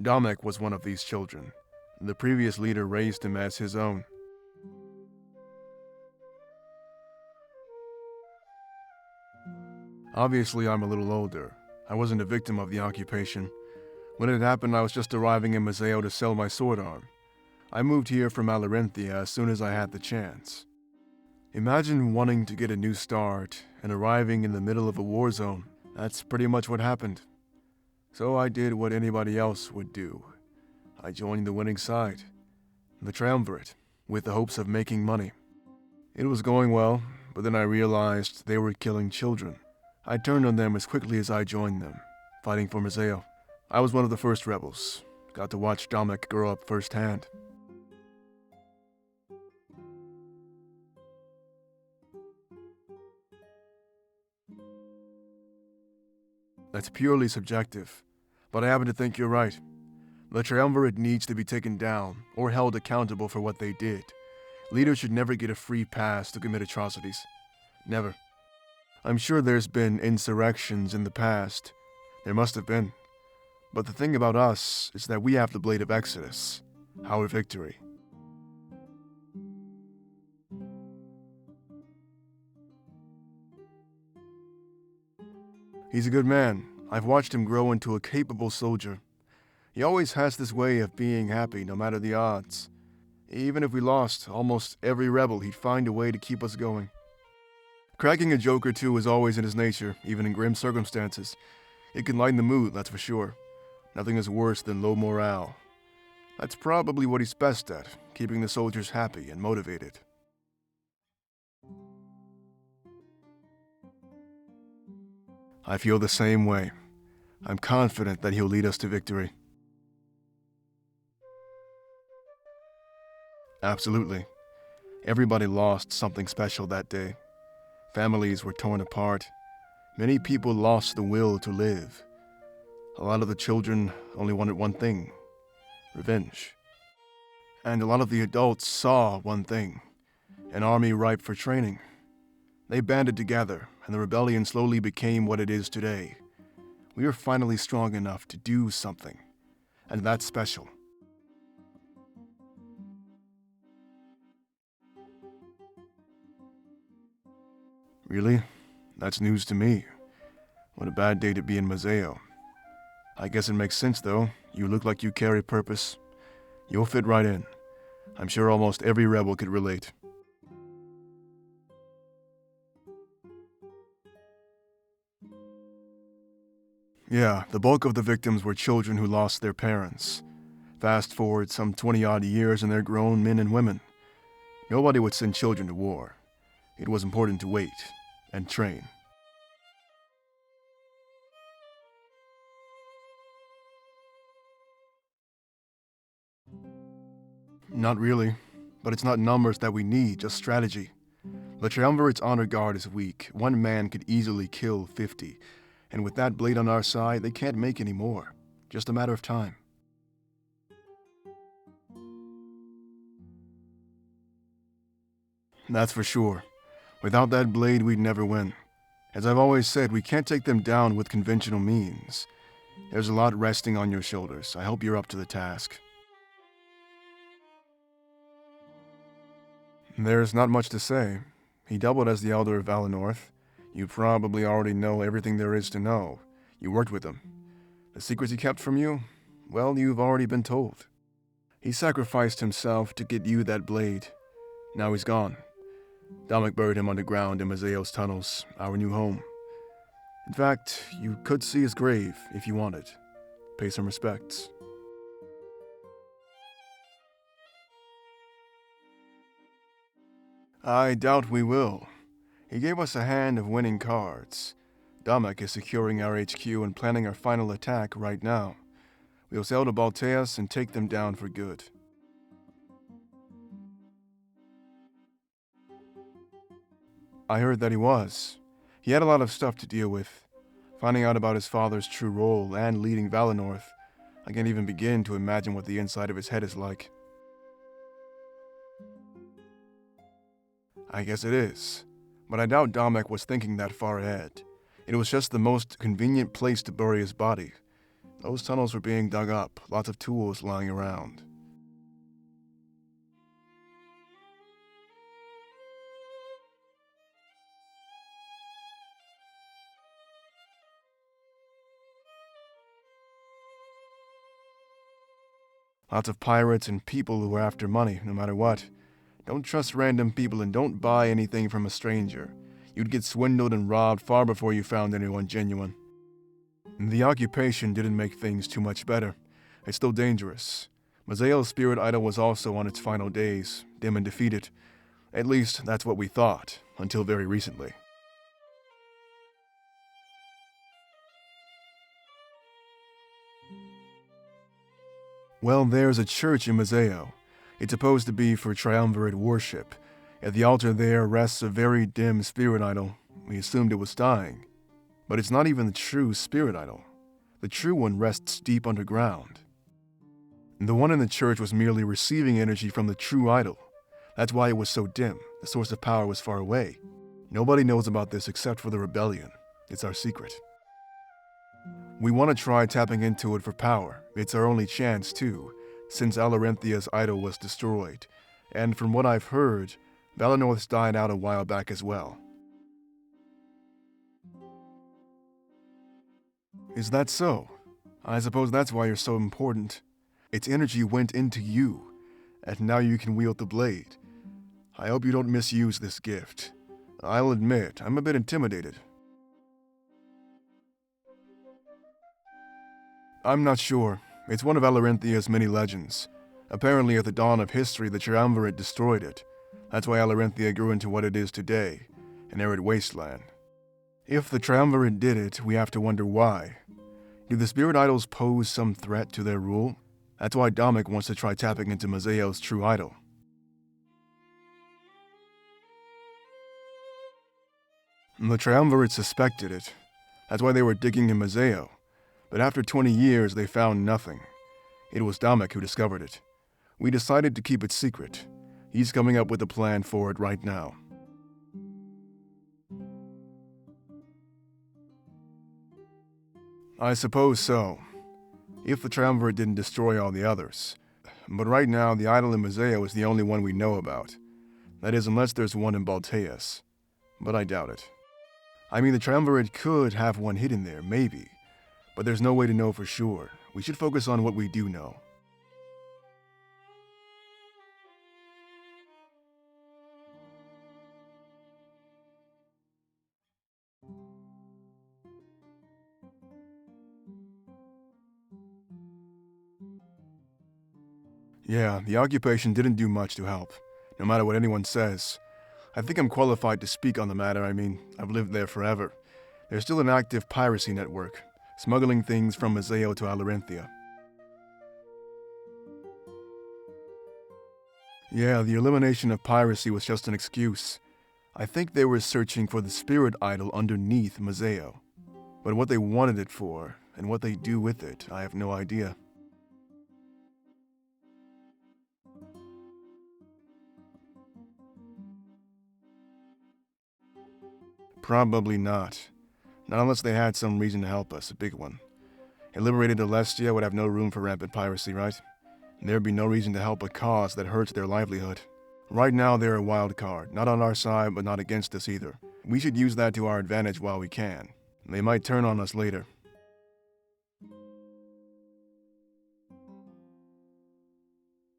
Speaker 8: Domek was one of these children. The previous leader raised him as his own. Obviously, I'm a little older. I wasn't a victim of the occupation. When it happened, I was just arriving in Museo to sell my sword arm. I moved here from Alarenthia as soon as I had the chance. Imagine wanting to get a new start and arriving in the middle of a war zone. That's pretty much what happened. So I did what anybody else would do. I joined the winning side, the Triumvirate, with the hopes of making money. It was going well, but then I realized they were killing children. I turned on them as quickly as I joined them, fighting for Museo. I was one of the first rebels. Got to watch Domek grow up firsthand. That's purely subjective, but I happen to think you're right. The Triumvirate needs to be taken down or held accountable for what they did. Leaders should never get a free pass to commit atrocities. Never. I'm sure there's been insurrections in the past. There must have been. But the thing about us is that we have the Blade of Exodus, our victory. He's a good man. I've watched him grow into a capable soldier. He always has this way of being happy no matter the odds. Even if we lost almost every rebel, he'd find a way to keep us going. Cracking a joke or two is always in his nature, even in grim circumstances. It can lighten the mood, that's for sure. Nothing is worse than low morale. That's probably what he's best at, keeping the soldiers happy and motivated. I feel the same way. I'm confident that he'll lead us to victory. Absolutely. Everybody lost something special that day. Families were torn apart. Many people lost the will to live. A lot of the children only wanted one thing: revenge. And a lot of the adults saw one thing: an army ripe for training. They banded together, and the rebellion slowly became what it is today. We are finally strong enough to do something, and that's special. Really? That's news to me. What a bad day to be in Mazeo. I guess it makes sense, though. You look like you carry purpose. You'll fit right in. I'm sure almost every rebel could relate. Yeah, the bulk of the victims were children who lost their parents. Fast forward some 20-odd years and they're grown men and women. Nobody would send children to war. It was important to wait and train. Not really, but it's not numbers that we need, just strategy. The Triumvirate's honor guard is weak. One man could easily kill 50, and with that blade on our side, they can't make any more. Just a matter of time. That's for sure. Without that blade, we'd never win. As I've always said, we can't take them down with conventional means. There's a lot resting on your shoulders. I hope you're up to the task. There's not much to say. He doubled as the Elder of Valenorth. You probably already know everything there is to know. You worked with him. The secrets he kept from you? Well, you've already been told. He sacrificed himself to get you that blade. Now he's gone. Damek buried him underground in Mazeo's tunnels, our new home. In fact, you could see his grave if you wanted. Pay some respects. I doubt we will. He gave us a hand of winning cards. Damek is securing our HQ and planning our final attack right now. We'll sail to Balteas and take them down for good. I heard that he was. He had a lot of stuff to deal with. Finding out about his father's true role and leading Valenorth, I can't even begin to imagine what the inside of his head is like. I guess it is. But I doubt Damek was thinking that far ahead. It was just the most convenient place to bury his body. Those tunnels were being dug up, lots of tools lying around. Lots of pirates and people who are after money, no matter what. Don't trust random people and don't buy anything from a stranger. You'd get swindled and robbed far before you found anyone genuine. The occupation didn't make things too much better. It's still dangerous. Mazeo's spirit idol was also on its final days, dim and defeated. At least, that's what we thought, until very recently. Well, there's a church in Mazeo. It's supposed to be for triumvirate worship. At the altar there rests a very dim spirit idol. We assumed it was dying. But it's not even the true spirit idol. The true one rests deep underground. The one in the church was merely receiving energy from the true idol. That's why it was so dim. The source of power was far away. Nobody knows about this except for the rebellion. It's our secret. We want to try tapping into it for power. It's our only chance, too, since Alarenthia's idol was destroyed. And from what I've heard, Valenorth's died out a while back as well. Is that so? I suppose that's why you're so important. Its energy went into you, and now you can wield the blade. I hope you don't misuse this gift. I'll admit, I'm a bit intimidated. I'm not sure. It's one of Alarenthia's many legends. Apparently at the dawn of history, the triumvirate destroyed it. That's why Alarenthia grew into what it is today, an arid wasteland. If the triumvirate did it, we have to wonder why. Do the spirit idols pose some threat to their rule? That's why Domik wants to try tapping into Mazeo's true idol. The triumvirate suspected it. That's why they were digging in Mazeo. But after 20 years, they found nothing. It was Domik who discovered it. We decided to keep it secret. He's coming up with a plan for it right now. I suppose so. If the triumvirate didn't destroy all the others. But right now, the idol in Mazeo is the only one we know about. That is, unless there's one in Balteus. But I doubt it. I mean, the triumvirate could have one hidden there, maybe. But there's no way to know for sure. We should focus on what we do know. Yeah, the occupation didn't do much to help, no matter what anyone says. I think I'm qualified to speak on the matter. I mean, I've lived there forever. There's still an active piracy network, smuggling things from Mazeo to Alarenthia. Yeah, the elimination of piracy was just an excuse. I think they were searching for the spirit idol underneath Mazeo. But what they wanted it for, and what they do with it, I have no idea. Probably not. Not unless they had some reason to help us, a big one. A liberated Alestia would have no room for rampant piracy, right? There'd be no reason to help a cause that hurts their livelihood. Right now, they're a wild card, not on our side, but not against us either. We should use that to our advantage while we can. They might turn on us later.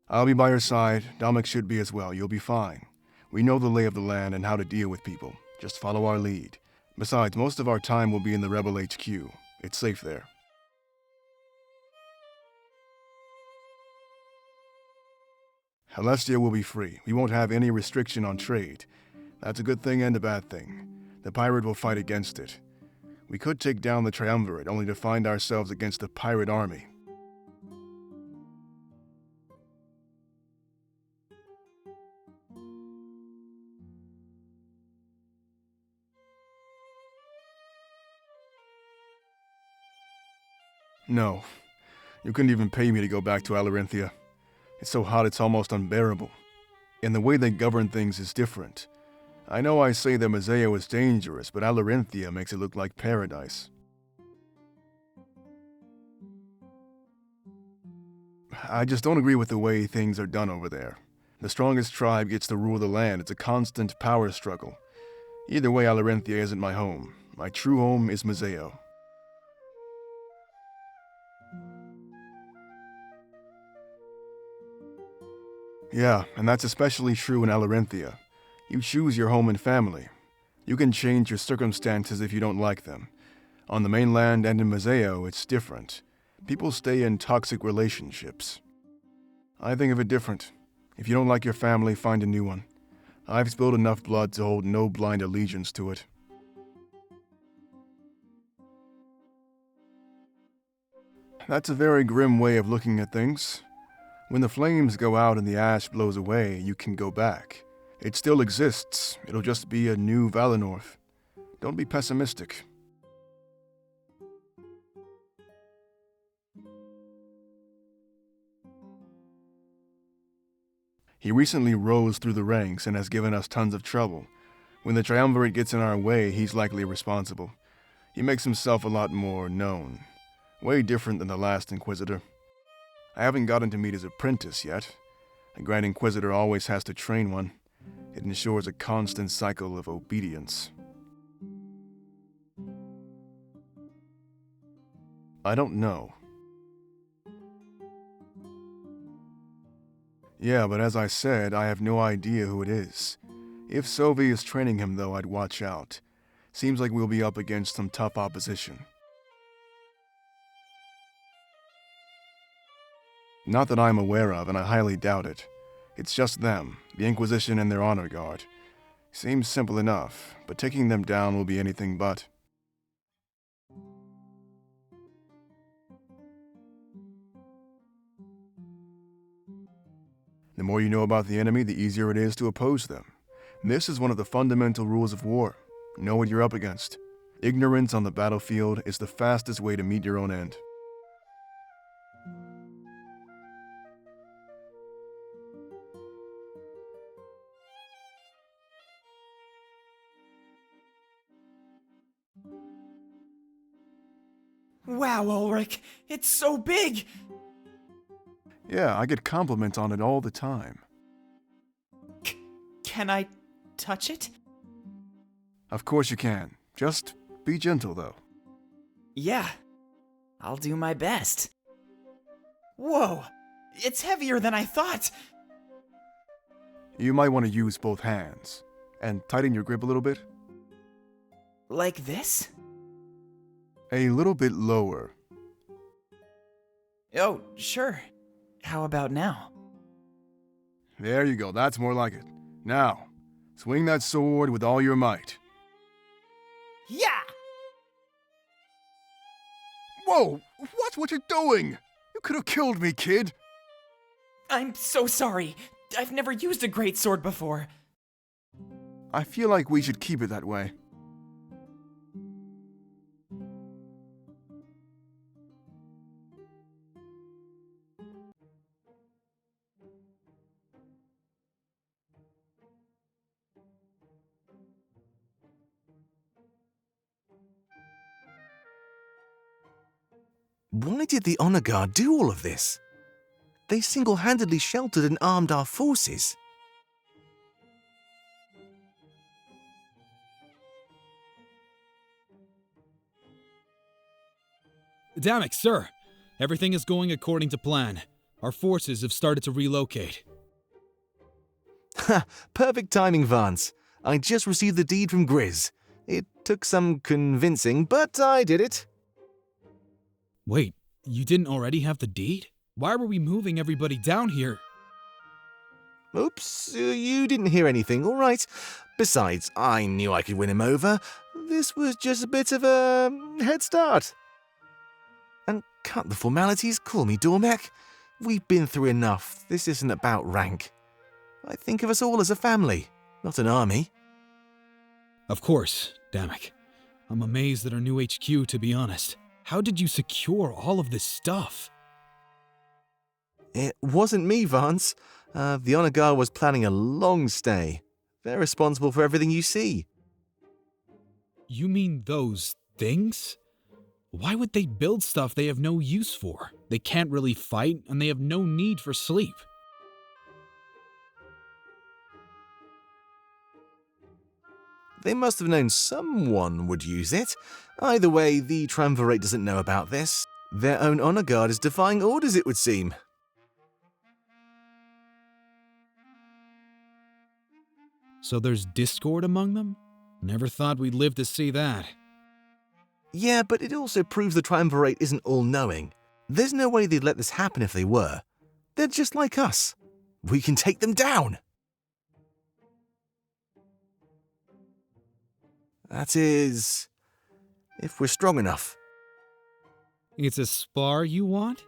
Speaker 8: I'll be by your side. Domik should be as well. You'll be fine. We know the lay of the land and how to deal with people. Just follow our lead. Besides, most of our time will be in the Rebel HQ. It's safe there. Alestia will be free. We won't have any restriction on trade. That's a good thing and a bad thing. The pirate will fight against it. We could take down the triumvirate only to find ourselves against a pirate army. No. You couldn't even pay me to go back to Alarenthia. It's so hot it's almost unbearable. And the way they govern things is different. I know I say that Mazeo is dangerous, but Alarenthia makes it look like paradise. I just don't agree with the way things are done over there. The strongest tribe gets to rule the land. It's a constant power struggle. Either way, Alarenthia isn't my home. My true home is Mazeo. Yeah, and that's especially true in Alarenthia. You choose your home and family. You can change your circumstances if you don't like them. On the mainland and in Mazeo, it's different. People stay in toxic relationships. I think of it different. If you don't like your family, find a new one. I've spilled enough blood to hold no blind allegiance to it. That's a very grim way of looking at things. When the flames go out and the ash blows away, you can go back. It still exists. It'll just be a new Valenorth. Don't be pessimistic. He recently rose through the ranks and has given us tons of trouble. When the Triumvirate gets in our way, he's likely responsible. He makes himself a lot more known. Way different than the last Inquisitor. I haven't gotten to meet his apprentice yet. A Grand Inquisitor always has to train one. It ensures a constant cycle of obedience. I don't know. Yeah, but as I said, I have no idea who it is. If Sovi is training him, though, I'd watch out. Seems like we'll be up against some tough opposition. Not that I'm aware of, and I highly doubt it. It's just them, the Inquisition and their honor guard. Seems simple enough, but taking them down will be anything but. The more you know about the enemy, the easier it is to oppose them. This is one of the fundamental rules of war. Know what you're up against. Ignorance on the battlefield is the fastest way to meet your own end.
Speaker 3: Wow, Ulrich, it's so big!
Speaker 8: Yeah, I get compliments on it all the time.
Speaker 3: Can I touch it?
Speaker 8: Of course you can. Just be gentle, though.
Speaker 3: Yeah, I'll do my best. Whoa, it's heavier than I thought!
Speaker 8: You might want to use both hands. And tighten your grip a little bit.
Speaker 3: Like this?
Speaker 8: A little bit lower.
Speaker 3: Oh, sure. How about now?
Speaker 8: There you go, that's more like it. Now, swing that sword with all your might.
Speaker 3: Yeah!
Speaker 8: Whoa! Watch what you're doing! You could have killed me, kid!
Speaker 3: I'm so sorry. I've never used a great sword before.
Speaker 8: I feel like we should keep it that way.
Speaker 4: Why did the Honor Guard do all of this? They single-handedly sheltered and armed our forces.
Speaker 2: Damek, sir. Everything is going according to plan. Our forces have started to relocate.
Speaker 4: Ha! Perfect timing, Vance. I just received the deed from Grizz. It took some convincing, but I did it.
Speaker 2: Wait, you didn't already have the deed? Why were we moving everybody down here?
Speaker 4: Oops, you didn't hear anything, all right. Besides, I knew I could win him over. This was just a bit of a head start. And cut the formalities, call me Dormek. We've been through enough. This isn't about rank. I think of us all as a family, not an army.
Speaker 2: Of course, Damek. I'm amazed at our new HQ, to be honest. How did you secure all of this stuff?
Speaker 4: It wasn't me, Vance. The Honor Guard was planning a long stay. They're responsible for everything you see.
Speaker 2: You mean those things? Why would they build stuff they have no use for? They can't really fight, and they have no need for sleep.
Speaker 4: They must have known someone would use it. Either way, the Triumvirate doesn't know about this. Their own Honor Guard is defying orders, it would seem.
Speaker 2: So there's discord among them? Never thought we'd live to see that.
Speaker 4: Yeah, but it also proves the Triumvirate isn't all-knowing. There's no way they'd let this happen if they were. They're just like us. We can take them down. That is, if we're strong enough.
Speaker 2: It's a spar you want?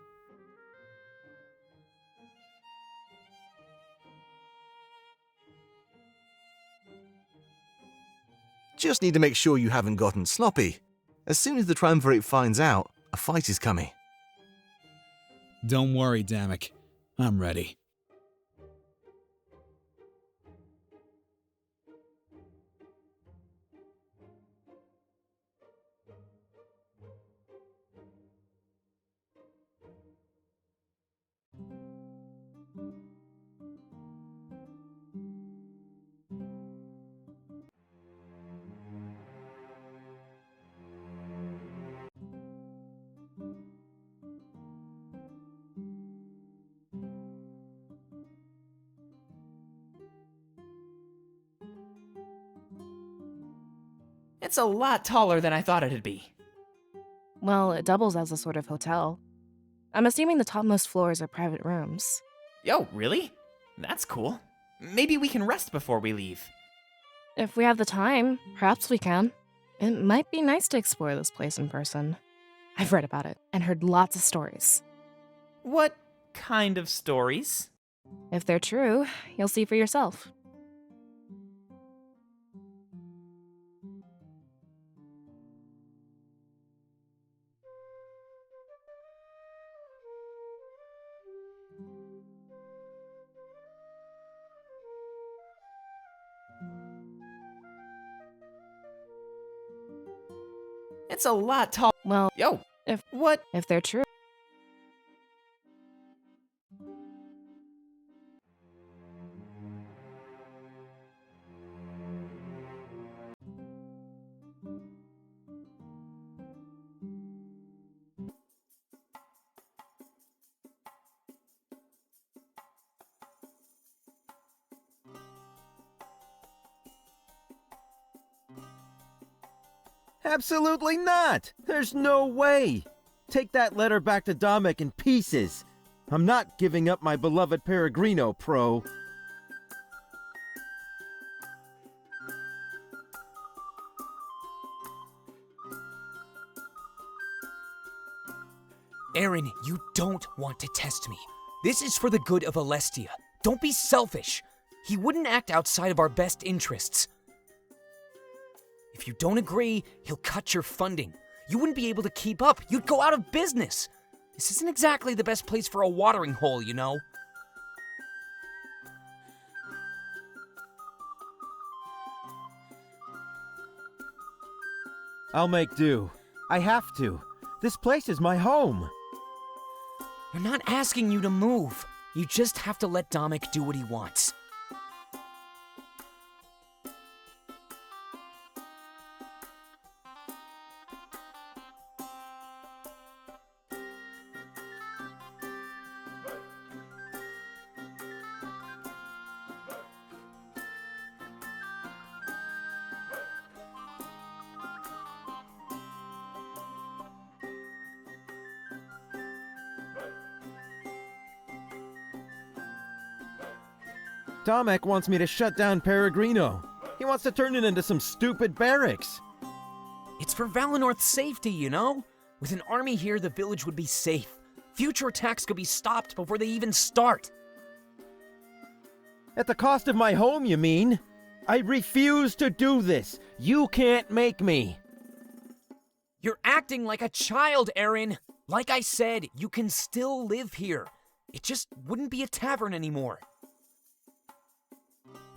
Speaker 4: Just need to make sure you haven't gotten sloppy. As soon as the Triumvirate finds out, a fight is coming.
Speaker 2: Don't worry, Damek. I'm ready.
Speaker 3: It's a lot taller than I thought it'd be.
Speaker 1: Well, it doubles as a sort of hotel. I'm assuming the topmost floors are private rooms.
Speaker 3: Yo, really? That's cool. Maybe we can rest before we leave.
Speaker 1: If we have the time, perhaps we can. It might be nice to explore this place in person. I've read about it and heard lots of stories.
Speaker 3: What kind of stories?
Speaker 1: If they're true, you'll see for yourself.
Speaker 3: It's a lot tall.
Speaker 1: Well,
Speaker 3: Yo,
Speaker 1: if they're true.
Speaker 9: Absolutely not! There's no way! Take that letter back to Domek in pieces. I'm not giving up my beloved Peregrino, Pro.
Speaker 10: Aaron, you don't want to test me. This is for the good of Alestia. Don't be selfish. He wouldn't act outside of our best interests. If you don't agree, he'll cut your funding. You wouldn't be able to keep up. You'd go out of business. This isn't exactly the best place for a watering hole, you know.
Speaker 9: I'll make do. I have to. This place is my home.
Speaker 10: We're not asking you to move. You just have to let Domek do what he wants.
Speaker 9: Domek wants me to shut down Peregrino. He wants to turn it into some stupid barracks.
Speaker 10: It's for Valenorth's safety, you know? With an army here, the village would be safe. Future attacks could be stopped before they even start.
Speaker 9: At the cost of my home, you mean? I refuse to do this. You can't make me.
Speaker 10: You're acting like a child, Aaron. Like I said, you can still live here. It just wouldn't be a tavern anymore.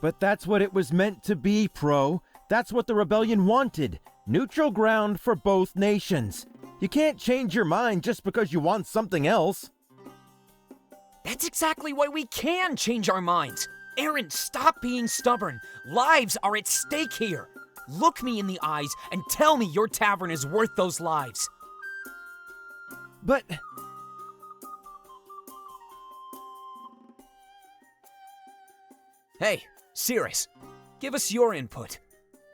Speaker 9: But that's what it was meant to be, Pro. That's what the rebellion wanted. Neutral ground for both nations. You can't change your mind just because you want something else.
Speaker 10: That's exactly why we can change our minds. Aaron, stop being stubborn. Lives are at stake here. Look me in the eyes and tell me your tavern is worth those lives.
Speaker 9: But...
Speaker 10: Hey, Cirrus, give us your input.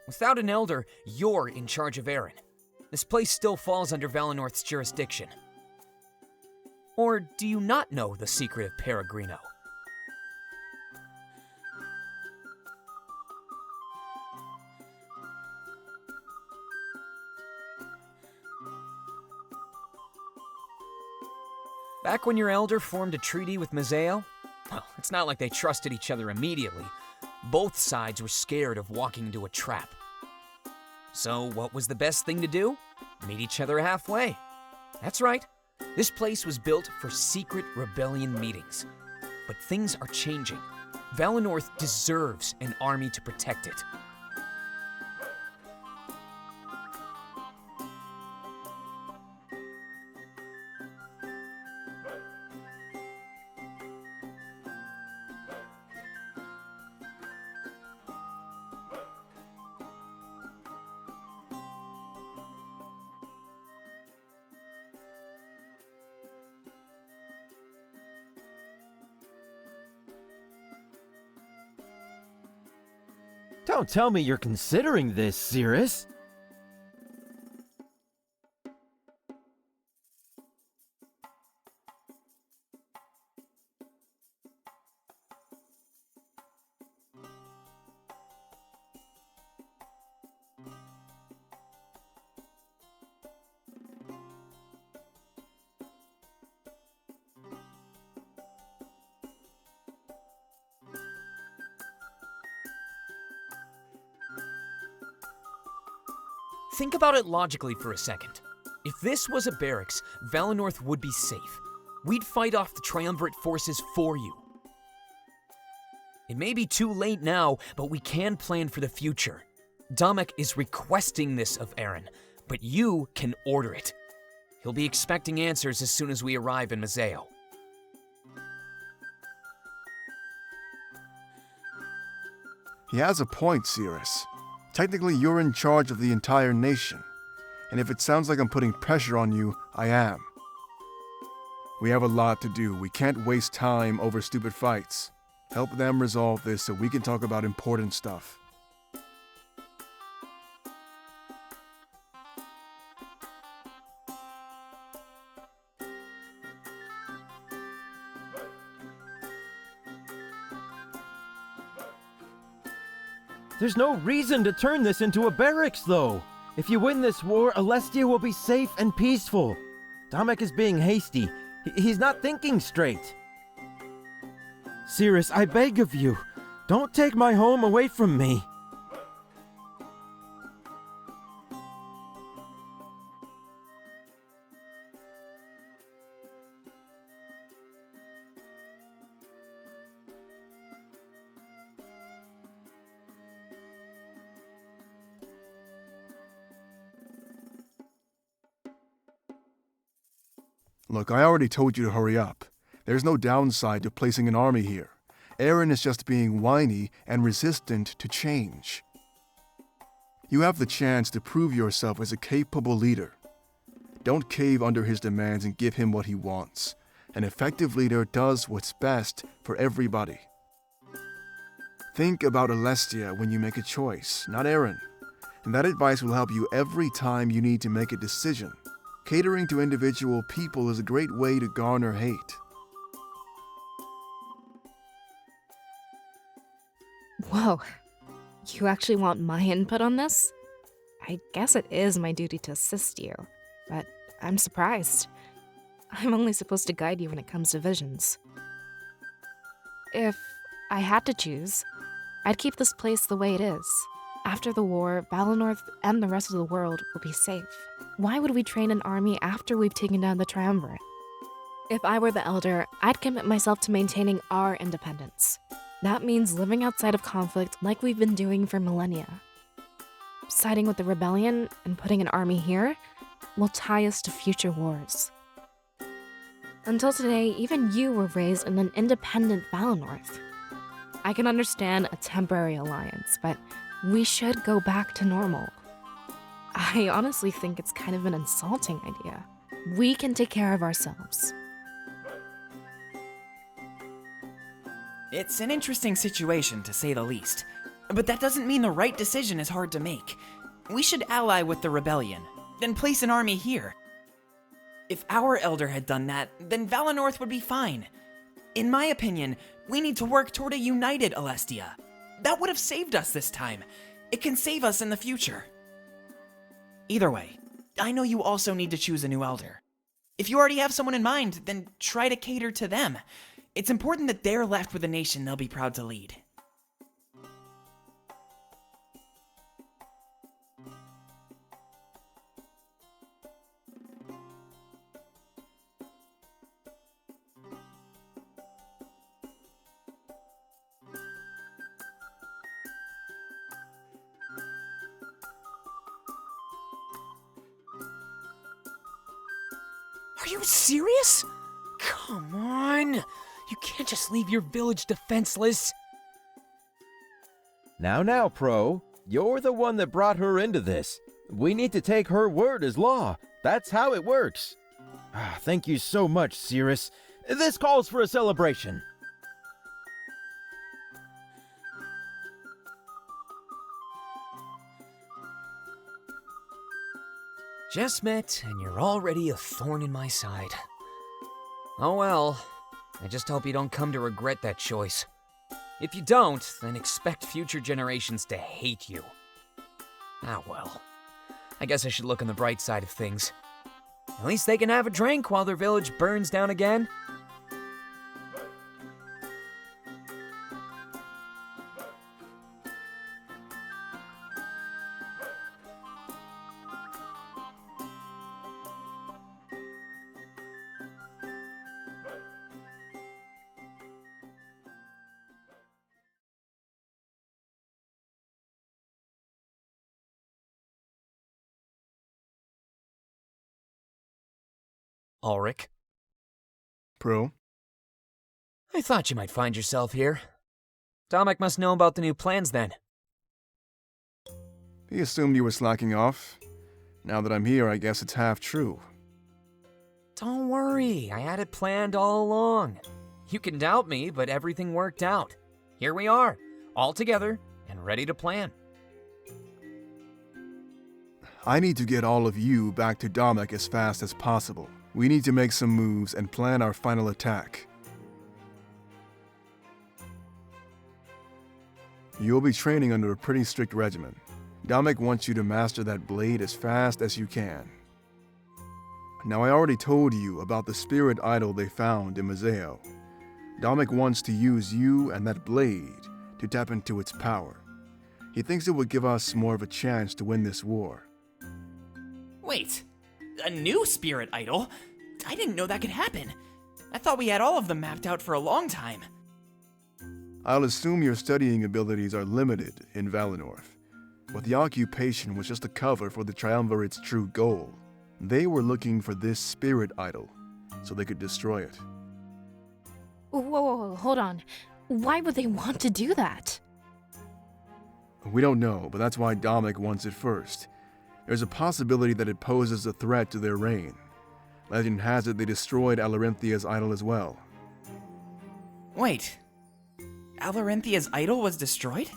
Speaker 10: Without an elder, you're in charge of Aaron. This place still falls under Valenorth's jurisdiction. Or do you not know the secret of Peregrino? Back when your elder formed a treaty with Mazeo, well, it's not like they trusted each other immediately. Both sides were scared of walking into a trap. So what was the best thing to do? Meet each other halfway. That's right. This place was built for secret rebellion meetings. But things are changing. Valenorth deserves an army to protect it.
Speaker 9: Don't tell me you're considering this, Cirrus.
Speaker 10: Think about it logically for a second. If this was a barracks, Valenorth would be safe. We'd fight off the Triumvirate forces for you. It may be too late now, but we can plan for the future. Damek is requesting this of Eren, but you can order it. He'll be expecting answers as soon as we arrive in Mazeo.
Speaker 8: He has a point, Cirrus. Technically, you're in charge of the entire nation. And if it sounds like I'm putting pressure on you, I am. We have a lot to do. We can't waste time over stupid fights. Help them resolve this so we can talk about important stuff.
Speaker 9: There's no reason to turn this into a barracks, though. If you win this war, Alestia will be safe and peaceful. Damek is being hasty. He's not thinking straight. Cirrus, I beg of you, don't take my home away from me.
Speaker 8: Look, I already told you to hurry up. There's no downside to placing an army here. Eren is just being whiny and resistant to change. You have the chance to prove yourself as a capable leader. Don't cave under his demands and give him what he wants. An effective leader does what's best for everybody. Think about Alestia when you make a choice, not Eren. And that advice will help you every time you need to make a decision. Catering to individual people is a great way to garner hate.
Speaker 1: Whoa. You actually want my input on this? I guess it is my duty to assist you, but I'm surprised. I'm only supposed to guide you when it comes to visions. If I had to choose, I'd keep this place the way it is. After the war, Valenorth and the rest of the world will be safe. Why would we train an army after we've taken down the Triumvirate? If I were the Elder, I'd commit myself to maintaining our independence. That means living outside of conflict like we've been doing for millennia. Siding with the rebellion and putting an army here will tie us to future wars. Until today, even you were raised in an independent Valenorth. I can understand a temporary alliance, but we should go back to normal. I honestly think it's kind of an insulting idea. We can take care of ourselves.
Speaker 3: It's an interesting situation, to say the least. But that doesn't mean the right decision is hard to make. We should ally with the rebellion, then place an army here. If our elder had done that, then Valenorth would be fine. In my opinion, we need to work toward a united Alestia. That would have saved us this time. It can save us in the future. Either way, I know you also need to choose a new elder. If you already have someone in mind, then try to cater to them. It's important that they're left with a nation they'll be proud to lead.
Speaker 10: Are you serious? Come on! You can't just leave your village defenseless.
Speaker 9: Now, Pro, you're the one that brought her into this. We need to take her word as law. That's how it works. Thank you so much, Cirrus. This calls for a celebration.
Speaker 10: Just met, and you're already a thorn in my side. Oh well, I just hope you don't come to regret that choice. If you don't, then expect future generations to hate you. Ah well, I guess I should look on the bright side of things. At least they can have a drink while their village burns down again. Ulrich.
Speaker 8: Pro?
Speaker 10: I thought you might find yourself here. Dominic must know about the new plans then.
Speaker 8: He assumed you were slacking off. Now that I'm here, I guess it's half true.
Speaker 10: Don't worry, I had it planned all along. You can doubt me, but everything worked out. Here we are, all together and ready to plan.
Speaker 8: I need to get all of you back to Dominic as fast as possible. We need to make some moves and plan our final attack. You'll be training under a pretty strict regimen. Dominic wants you to master that blade as fast as you can. Now, I already told you about the spirit idol they found in Mazeo. Dominic wants to use you and that blade to tap into its power. He thinks it would give us more of a chance to win this war.
Speaker 3: Wait, a new spirit idol? I didn't know that could happen. I thought we had all of them mapped out for a long time.
Speaker 8: I'll assume your studying abilities are limited in Valenorth, but the occupation was just a cover for the Triumvirate's true goal. They were looking for this spirit idol, so they could destroy it.
Speaker 1: Whoa, hold on. Why would they want to do that?
Speaker 8: We don't know, but that's why Dominic wants it first. There's a possibility that it poses a threat to their reign. Legend has it they destroyed Alarinthia's idol as well.
Speaker 3: Wait, Alarinthia's idol was destroyed?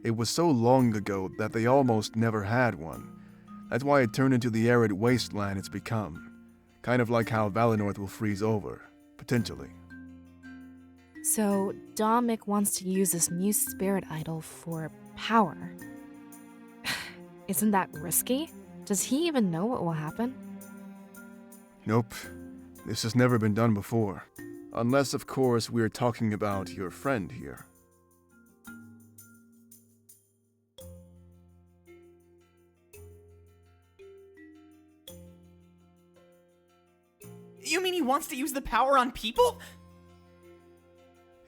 Speaker 8: It was so long ago that they almost never had one. That's why it turned into the arid wasteland it's become. Kind of like how Valenorth will freeze over, potentially.
Speaker 1: So, Dominic wants to use this new spirit idol for power. Isn't that risky? Does he even know what will happen?
Speaker 8: Nope. This has never been done before. Unless, of course, we're talking about your friend here.
Speaker 3: You mean he wants to use the power on people?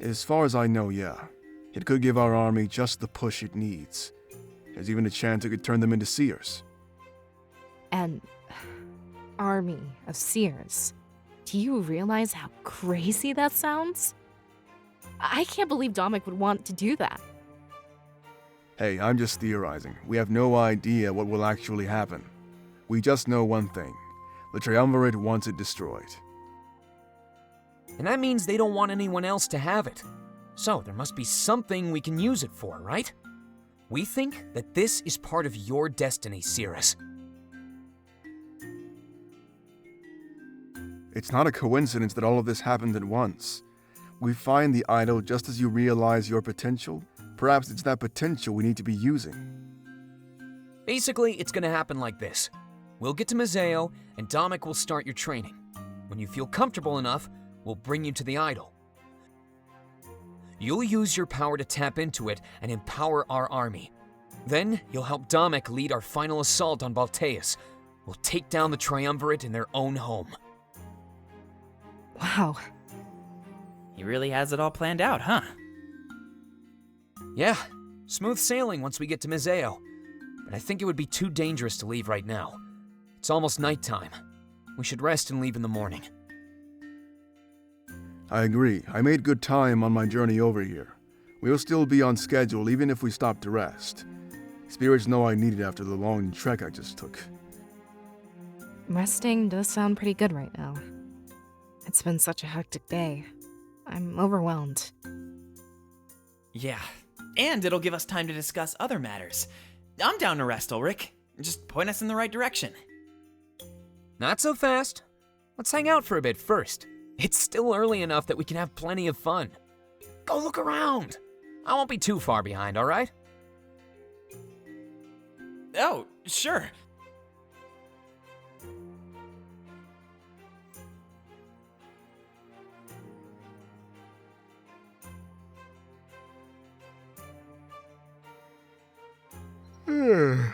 Speaker 8: As far as I know, yeah. It could give our army just the push it needs. There's even a chance it could turn them into seers.
Speaker 1: An army of seers. Do you realize how crazy that sounds? I can't believe Dominic would want to do that.
Speaker 8: Hey, I'm just theorizing. We have no idea what will actually happen. We just know one thing. The Triumvirate wants it destroyed.
Speaker 10: And that means they don't want anyone else to have it. So there must be something we can use it for, right? We think that this is part of your destiny, Cirrus.
Speaker 8: It's not a coincidence that all of this happened at once. We find the idol just as you realize your potential. Perhaps it's that potential we need to be using.
Speaker 10: Basically, it's gonna happen like this. We'll get to Mazeo, and Dominic will start your training. When you feel comfortable enough, we'll bring you to the idol. You'll use your power to tap into it and empower our army. Then, you'll help Dominic lead our final assault on Balteus. We'll take down the Triumvirate in their own home.
Speaker 1: Wow.
Speaker 3: He really has it all planned out, huh?
Speaker 10: Yeah, smooth sailing once we get to Mazeo. But I think it would be too dangerous to leave right now. It's almost nighttime. We should rest and leave in the morning.
Speaker 8: I agree. I made good time on my journey over here. We'll still be on schedule even if we stop to rest. Spirits know I need it after the long trek I just took.
Speaker 1: Resting does sound pretty good right now. It's been such a hectic day. I'm overwhelmed.
Speaker 3: Yeah, and it'll give us time to discuss other matters. I'm down to rest, Ulrich. Just point us in the right direction.
Speaker 10: Not so fast. Let's hang out for a bit first. It's still early enough that we can have plenty of fun. Go look around. I won't be too far behind, all right?
Speaker 3: Oh, sure.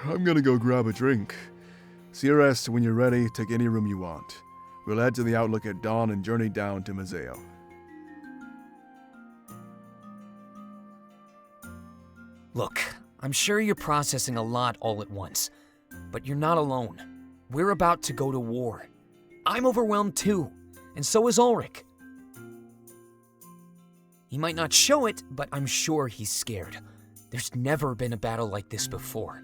Speaker 8: I'm gonna go grab a drink. See you rest when you're ready, take any room you want. We'll head to the Outlook at dawn and journey down to Mazeo.
Speaker 10: Look, I'm sure you're processing a lot all at once, but you're not alone. We're about to go to war. I'm overwhelmed too, and so is Ulrich. He might not show it, but I'm sure he's scared. There's never been a battle like this before.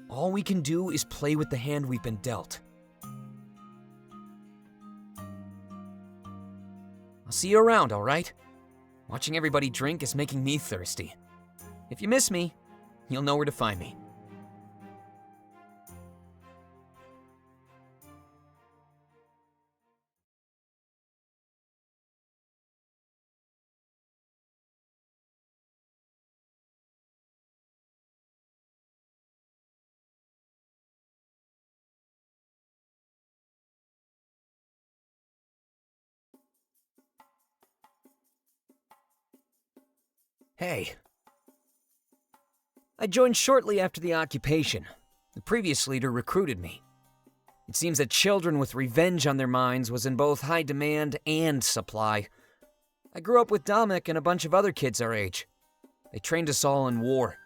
Speaker 10: All we can do is play with the hand we've been dealt. I'll see you around, all right? Watching everybody drink is making me thirsty. If you miss me, you'll know where to find me. Hey. I joined shortly after the occupation. The previous leader recruited me. It seems that children with revenge on their minds was in both high demand and supply. I grew up with Domik and a bunch of other kids our age. They trained us all in war.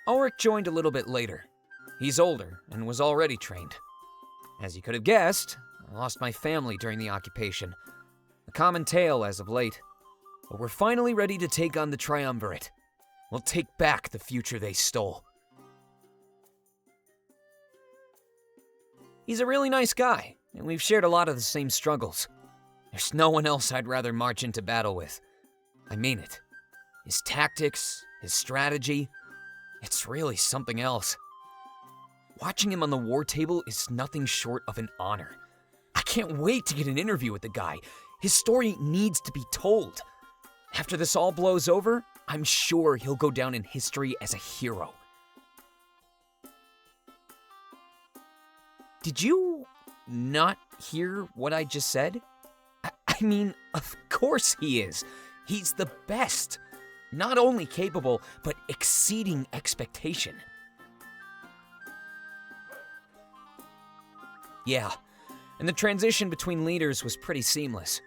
Speaker 10: Ulrich joined a little bit later. He's older and was already trained. As you could have guessed, I lost my family during the occupation. A common tale as of late. But we're finally ready to take on the Triumvirate. We'll take back the future they stole. He's a really nice guy, and we've shared a lot of the same struggles. There's no one else I'd rather march into battle with. I mean it. His tactics, his strategy, it's really something else. Watching him on the war table is nothing short of an honor. I can't wait to get an interview with the guy. His story needs to be told. After this all blows over, I'm sure he'll go down in history as a hero. Did you not hear what I just said? I mean, of course he is. He's the best. Not only capable, but exceeding expectation. Yeah, and the transition between leaders was pretty seamless.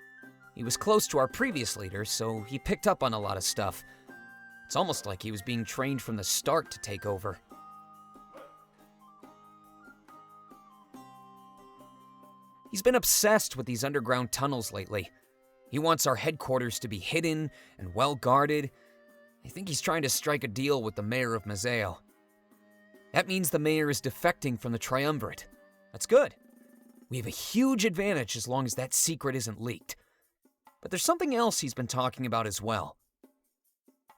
Speaker 10: He was close to our previous leader, so he picked up on a lot of stuff. It's almost like he was being trained from the start to take over. He's been obsessed with these underground tunnels lately. He wants our headquarters to be hidden and well guarded. I think he's trying to strike a deal with the mayor of Mazeo. That means the mayor is defecting from the Triumvirate. That's good. We have a huge advantage as long as that secret isn't leaked. But there's something else he's been talking about as well.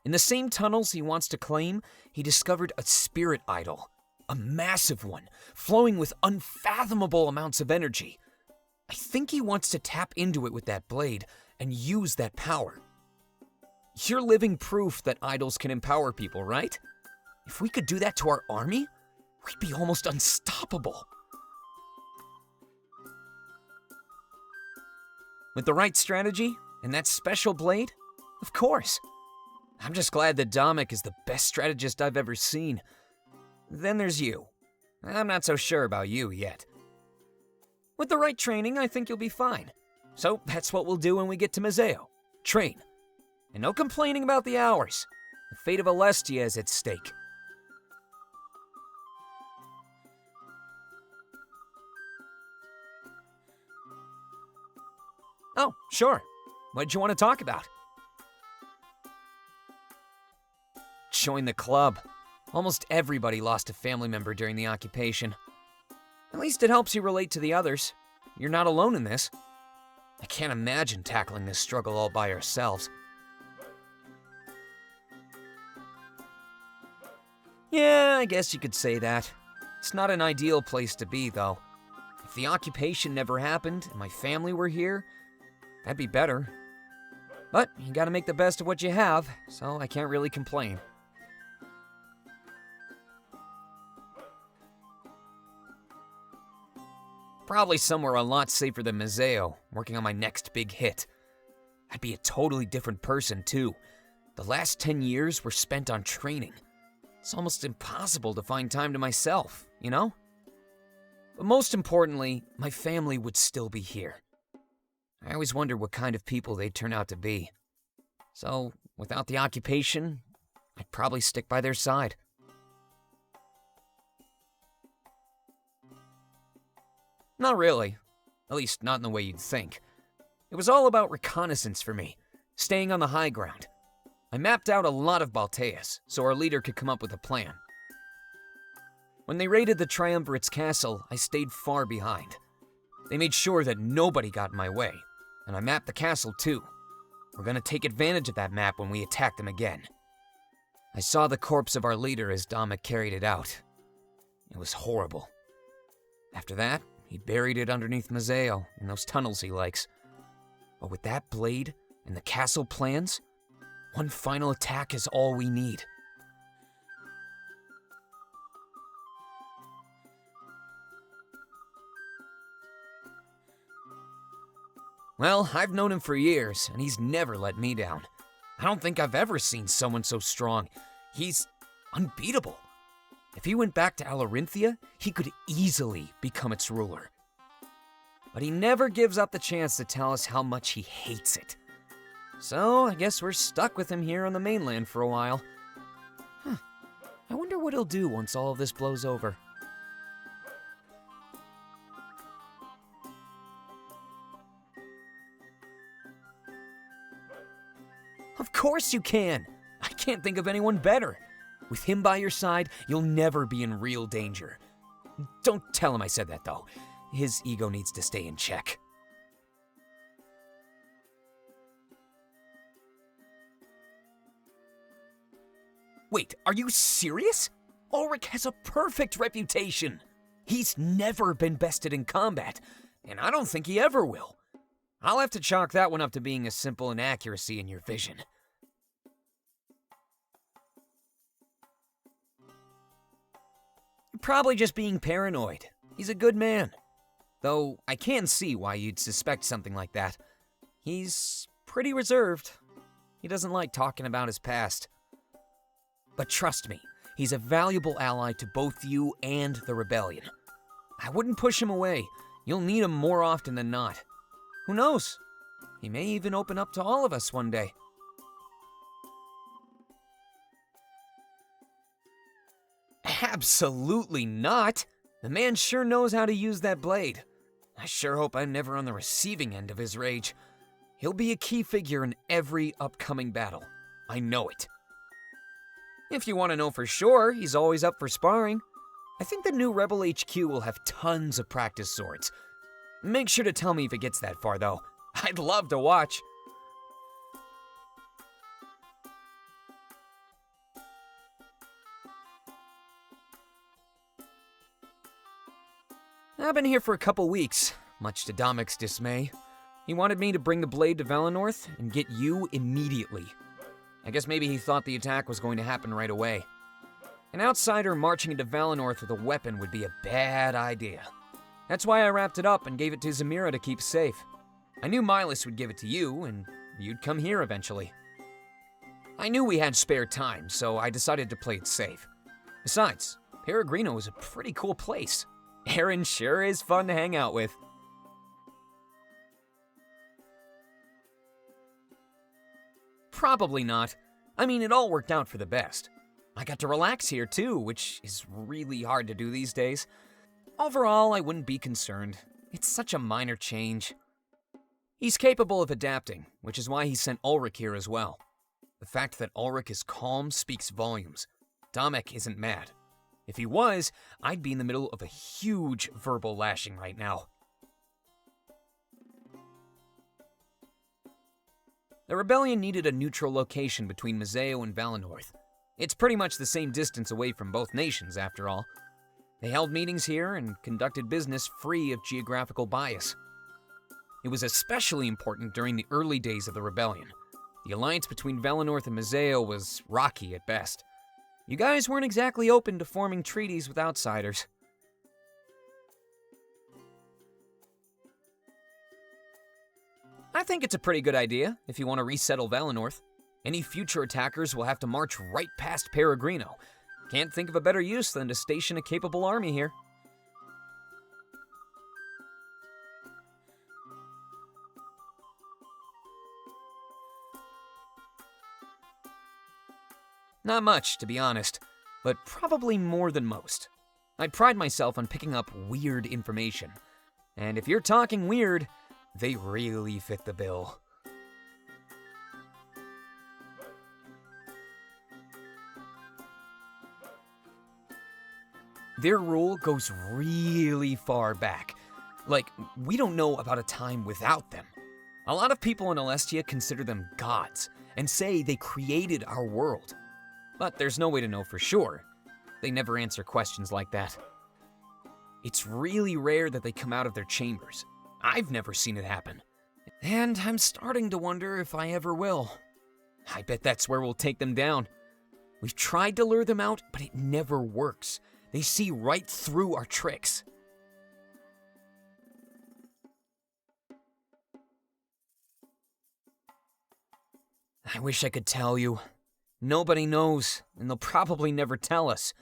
Speaker 10: In the same tunnels he wants to claim, he discovered a spirit idol. A massive one, flowing with unfathomable amounts of energy. I think he wants to tap into it with that blade and use that power. You're living proof that idols can empower people, right? If we could do that to our army, we'd be almost unstoppable. With the right strategy and that special blade, of course. I'm just glad that Domik is the best strategist I've ever seen. Then there's you. I'm not so sure about you yet. With the right training, I think you'll be fine. So that's what we'll do when we get to Mazeo. Train. And no complaining about the hours. The fate of Alestia is at stake. Oh, sure. What did you want to talk about? Join the club. Almost everybody lost a family member during the occupation. At least it helps you relate to the others. You're not alone in this. I can't imagine tackling this struggle all by ourselves. Yeah, I guess you could say that. It's not an ideal place to be, though. If the occupation never happened and my family were here, that'd be better. But you gotta make the best of what you have, so I can't really complain. Probably somewhere a lot safer than Mazeo, working on my next big hit. I'd be a totally different person, too. The last 10 years were spent on training. It's almost impossible to find time to myself, you know? But most importantly, my family would still be here. I always wondered what kind of people they'd turn out to be. So, without the occupation, I'd probably stick by their side. Not really. At least, not in the way you'd think. It was all about reconnaissance for me, staying on the high ground. I mapped out a lot of Balteas, so our leader could come up with a plan. When they raided the Triumvirate's castle, I stayed far behind. They made sure that nobody got in my way, and I mapped the castle too. We're gonna take advantage of that map when we attack them again. I saw the corpse of our leader as Damek carried it out. It was horrible. After that, he buried it underneath Mazeo in those tunnels he likes. But with that blade and the castle plans, one final attack is all we need. Well, I've known him for years, and he's never let me down. I don't think I've ever seen someone so strong. He's unbeatable. If he went back to Alarinthia, he could easily become its ruler. But he never gives up the chance to tell us how much he hates it. So, I guess we're stuck with him here on the mainland for a while. I wonder what he'll do once all of this blows over. Of course you can! I can't think of anyone better. With him by your side, you'll never be in real danger. Don't tell him I said that, though. His ego needs to stay in check. Wait, are you serious? Ulrich has a perfect reputation. He's never been bested in combat, and I don't think he ever will. I'll have to chalk that one up to being a simple inaccuracy in your vision. Probably just being paranoid. He's a good man. Though I can see why you'd suspect something like that. He's pretty reserved. He doesn't like talking about his past. But trust me, he's a valuable ally to both you and the rebellion. I wouldn't push him away. You'll need him more often than not. Who knows? He may even open up to all of us one day. Absolutely not! The man sure knows how to use that blade. I sure hope I'm never on the receiving end of his rage. He'll be a key figure in every upcoming battle. I know it. If you want to know for sure, he's always up for sparring. I think the new Rebel HQ will have tons of practice swords. Make sure to tell me if it gets that far, though. I'd love to watch. I've been here for a couple weeks, much to Damek's dismay. He wanted me to bring the blade to Valenorth and get you immediately. I guess maybe he thought the attack was going to happen right away. An outsider marching into Valenorth with a weapon would be a bad idea. That's why I wrapped it up and gave it to Zamira to keep safe. I knew Milas would give it to you, and you'd come here eventually. I knew we had spare time, so I decided to play it safe. Besides, Peregrino is a pretty cool place. Aaron sure is fun to hang out with. Probably not. I mean, it all worked out for the best. I got to relax here too, which is really hard to do these days. Overall, I wouldn't be concerned. It's such a minor change. He's capable of adapting, which is why he sent Ulrich here as well. The fact that Ulrich is calm speaks volumes. Damek isn't mad. If he was, I'd be in the middle of a huge verbal lashing right now. The rebellion needed a neutral location between Mazeo and Valenorth. It's pretty much the same distance away from both nations, after all. They held meetings here and conducted business free of geographical bias. It was especially important during the early days of the rebellion. The alliance between Valenorth and Mazeo was rocky at best. You guys weren't exactly open to forming treaties with outsiders. I think it's a pretty good idea if you want to resettle Valenorth. Any future attackers will have to march right past Peregrino. Can't think of a better use than to station a capable army here. Not much, to be honest, but probably more than most. I pride myself on picking up weird information. And if you're talking weird, they really fit the bill. Their rule goes really far back. Like, we don't know about a time without them. A lot of people in Alestia consider them gods and say they created our world. But there's no way to know for sure. They never answer questions like that. It's really rare that they come out of their chambers. I've never seen it happen. And I'm starting to wonder if I ever will. I bet that's where we'll take them down. We've tried to lure them out, but it never works. They see right through our tricks. I wish I could tell you. Nobody knows, and they'll probably never tell us.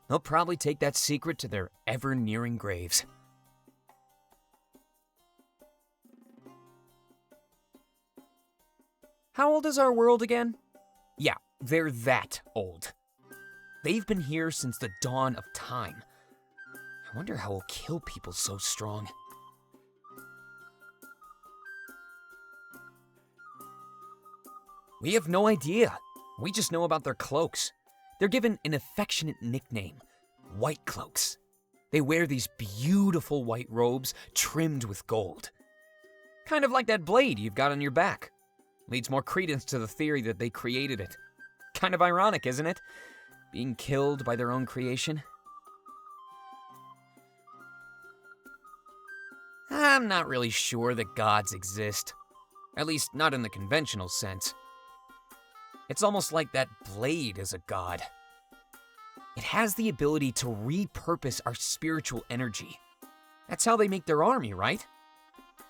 Speaker 10: They'll probably take that secret to their ever-nearing graves. How old is our world again? Yeah, they're that old. They've been here since the dawn of time. I wonder how we'll kill people so strong. We have no idea. We just know about their cloaks. They're given an affectionate nickname, White Cloaks. They wear these beautiful white robes trimmed with gold. Kind of like that blade you've got on your back. Leads more credence to the theory that they created it. Kind of ironic, isn't it? Being killed by their own creation. I'm not really sure that gods exist. At least not in the conventional sense. It's almost like that blade is a god. It has the ability to repurpose our spiritual energy. That's how they make their army, right?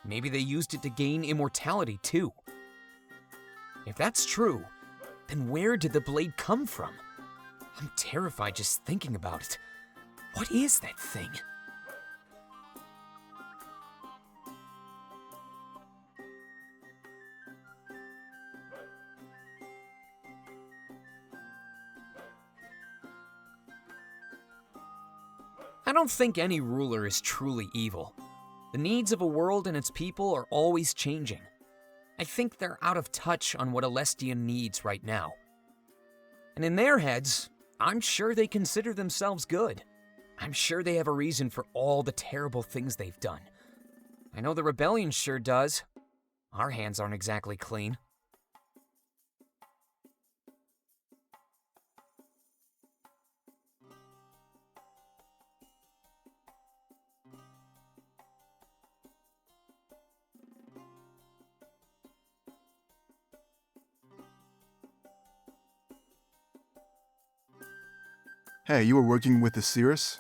Speaker 10: Maybe they used it to gain immortality too. If that's true, then where did the blade come from? I'm terrified just thinking about it. What is that thing? I don't think any ruler is truly evil. The needs of a world and its people are always changing. I think they're out of touch on what Alestia needs right now. And in their heads, I'm sure they consider themselves good. I'm sure they have a reason for all the terrible things they've done. I know the rebellion sure does. Our hands aren't exactly clean.
Speaker 8: Hey, you were working with the Cirrus?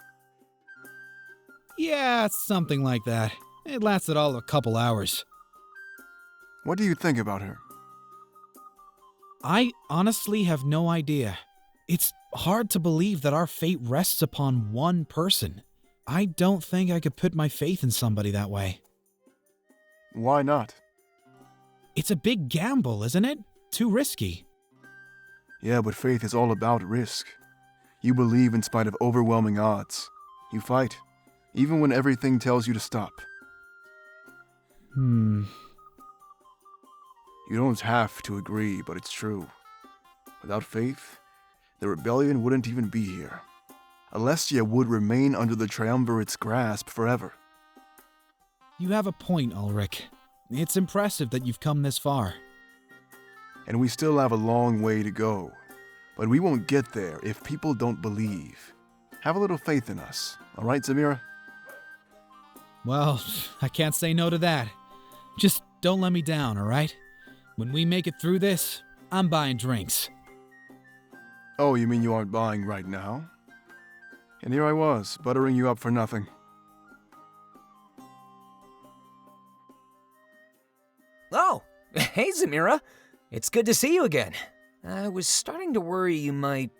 Speaker 2: Yeah, something like that. It lasted all a couple hours.
Speaker 8: What do you think about her?
Speaker 2: I honestly have no idea. It's hard to believe that our fate rests upon one person. I don't think I could put my faith in somebody that way.
Speaker 8: Why not?
Speaker 2: It's a big gamble, isn't it? Too risky.
Speaker 8: Yeah, but faith is all about risk. You believe in spite of overwhelming odds. You fight, even when everything tells you to stop. You don't have to agree, but it's true. Without faith, the rebellion wouldn't even be here. Alestia would remain under the Triumvirate's grasp forever.
Speaker 2: You have a point, Ulrich. It's impressive that you've come this far.
Speaker 8: And we still have a long way to go. But we won't get there if people don't believe. Have a little faith in us, all right, Zamira?
Speaker 2: Well, I can't say no to that. Just don't let me down, all right? When we make it through this, I'm buying drinks.
Speaker 8: Oh, you mean you aren't buying right now? And here I was, buttering you up for nothing.
Speaker 10: Oh, hey Zamira. It's good to see you again. I was starting to worry you might...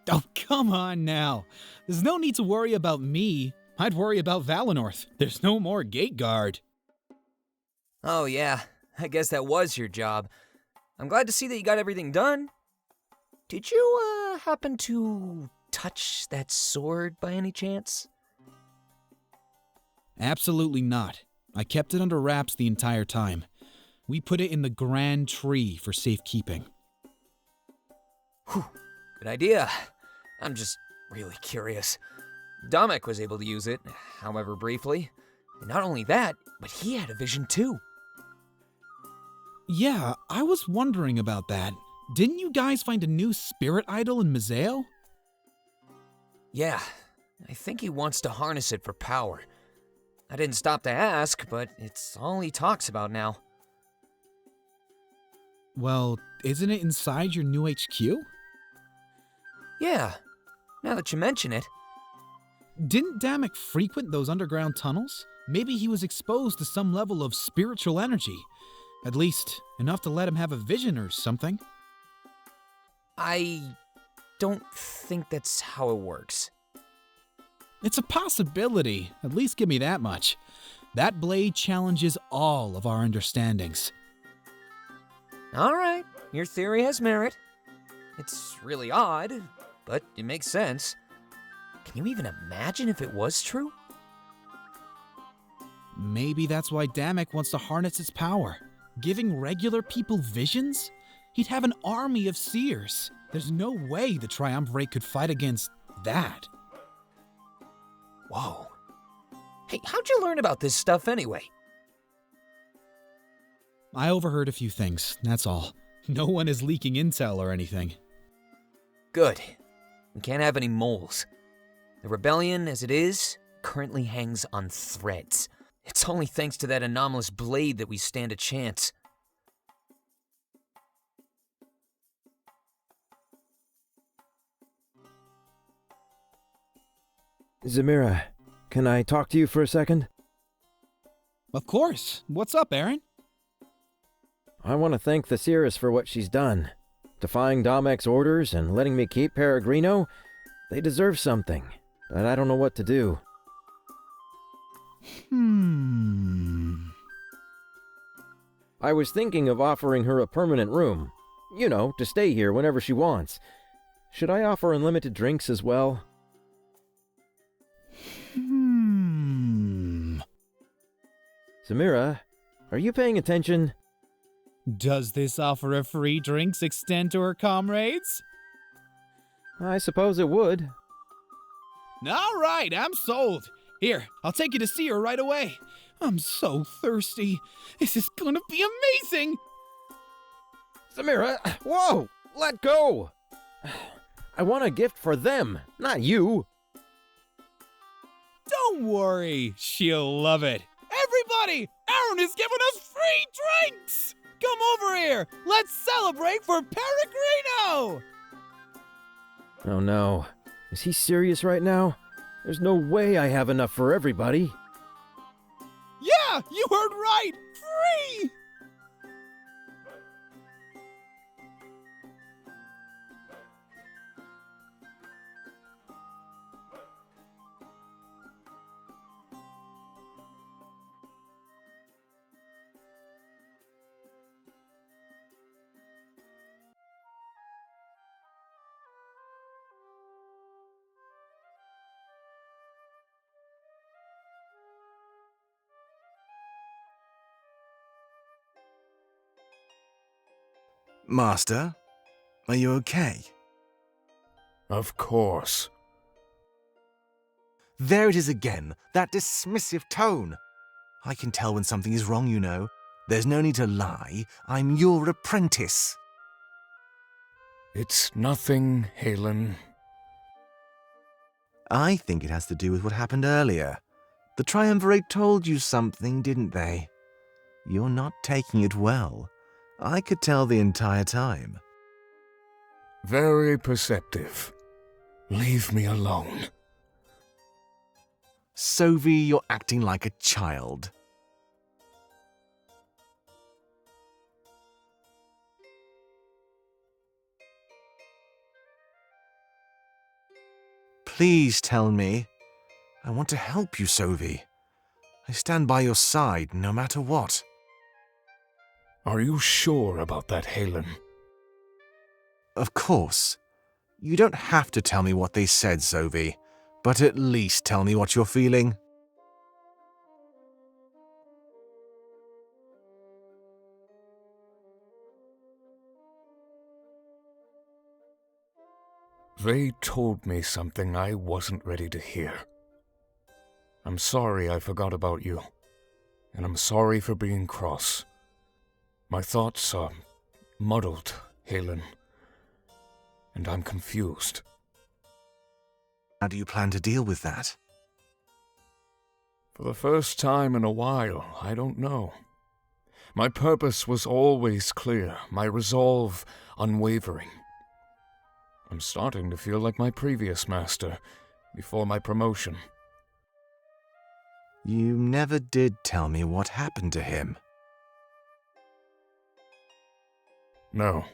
Speaker 2: Oh, come on now. There's no need to worry about me. I'd worry about Valenorth. There's no more gate guard.
Speaker 10: Oh yeah, I guess that was your job. I'm glad to see that you got everything done. Did you, happen to touch that sword by any chance?
Speaker 2: Absolutely not. I kept it under wraps the entire time. We put it in the Grand Tree for safekeeping.
Speaker 10: Whew, good idea. I'm just really curious. Domek was able to use it, however briefly. And not only that, but he had a vision too.
Speaker 2: Yeah, I was wondering about that. Didn't you guys find a new spirit idol in Mazeo?
Speaker 10: Yeah, I think he wants to harness it for power. I didn't stop to ask, but it's all he talks about now.
Speaker 2: Well, isn't it inside your new HQ?
Speaker 10: Yeah, now that you mention it.
Speaker 2: Didn't Damek frequent those underground tunnels? Maybe he was exposed to some level of spiritual energy. At least, enough to let him have a vision or something.
Speaker 10: I don't think that's how it works.
Speaker 2: It's a possibility. At least give me that much. That blade challenges all of our understandings.
Speaker 10: All right, your theory has merit. It's really odd, but it makes sense. Can you even imagine if it was true?
Speaker 2: Maybe that's why Damek wants to harness its power. Giving regular people visions? He'd have an army of seers. There's no way the Triumvirate could fight against that.
Speaker 10: Whoa. Hey, how'd you learn about this stuff anyway?
Speaker 2: I overheard a few things, that's all. No one is leaking intel or anything.
Speaker 10: Good. We can't have any moles. The rebellion, as it is, currently hangs on threads. It's only thanks to that anomalous blade that we stand a chance.
Speaker 9: Zamira, can I talk to you for a second?
Speaker 2: Of course. What's up, Aaron?
Speaker 9: I want to thank the Cirrus for what she's done. Defying Domek's orders and letting me keep Peregrino, they deserve something, but I don't know what to do. I was thinking of offering her a permanent room. You know, to stay here whenever she wants. Should I offer unlimited drinks as well? Samira, are you paying attention?
Speaker 2: Does this offer of free drinks extend to her comrades?
Speaker 9: I suppose it would.
Speaker 2: All right, I'm sold. Here, I'll take you to see her right away. I'm so thirsty. This is gonna be amazing.
Speaker 9: Samira, whoa! Let go! I want a gift for them, not you.
Speaker 2: Don't worry, she'll love it. Everybody, Aaron is giving us free drinks! Come over here, let's celebrate for Peregrino!
Speaker 9: Oh no, is he serious right now? There's no way I have enough for everybody.
Speaker 2: Yeah, you heard right! Free!
Speaker 4: Master, are you okay?
Speaker 6: Of course.
Speaker 4: There it is again, that dismissive tone. I can tell when something is wrong, you know. There's no need to lie. I'm your apprentice.
Speaker 6: It's nothing, Halen.
Speaker 4: I think it has to do with what happened earlier. The Triumvirate told you something, didn't they? You're not taking it well. I could tell the entire time.
Speaker 6: Very perceptive. Leave me alone.
Speaker 4: Sovi, you're acting like a child. Please tell me. I want to help you, Sovi. I stand by your side no matter what.
Speaker 6: Are you sure about that, Halen?
Speaker 4: Of course. You don't have to tell me what they said, Sovi, but at least tell me what you're feeling.
Speaker 6: They told me something I wasn't ready to hear. I'm sorry I forgot about you, and I'm sorry for being cross. My thoughts are muddled, Halen, and I'm confused.
Speaker 4: How do you plan to deal with that?
Speaker 6: For the first time in a while, I don't know. My purpose was always clear, my resolve unwavering. I'm starting to feel like my previous master, before my promotion.
Speaker 4: You never did tell me what happened to him.
Speaker 6: No,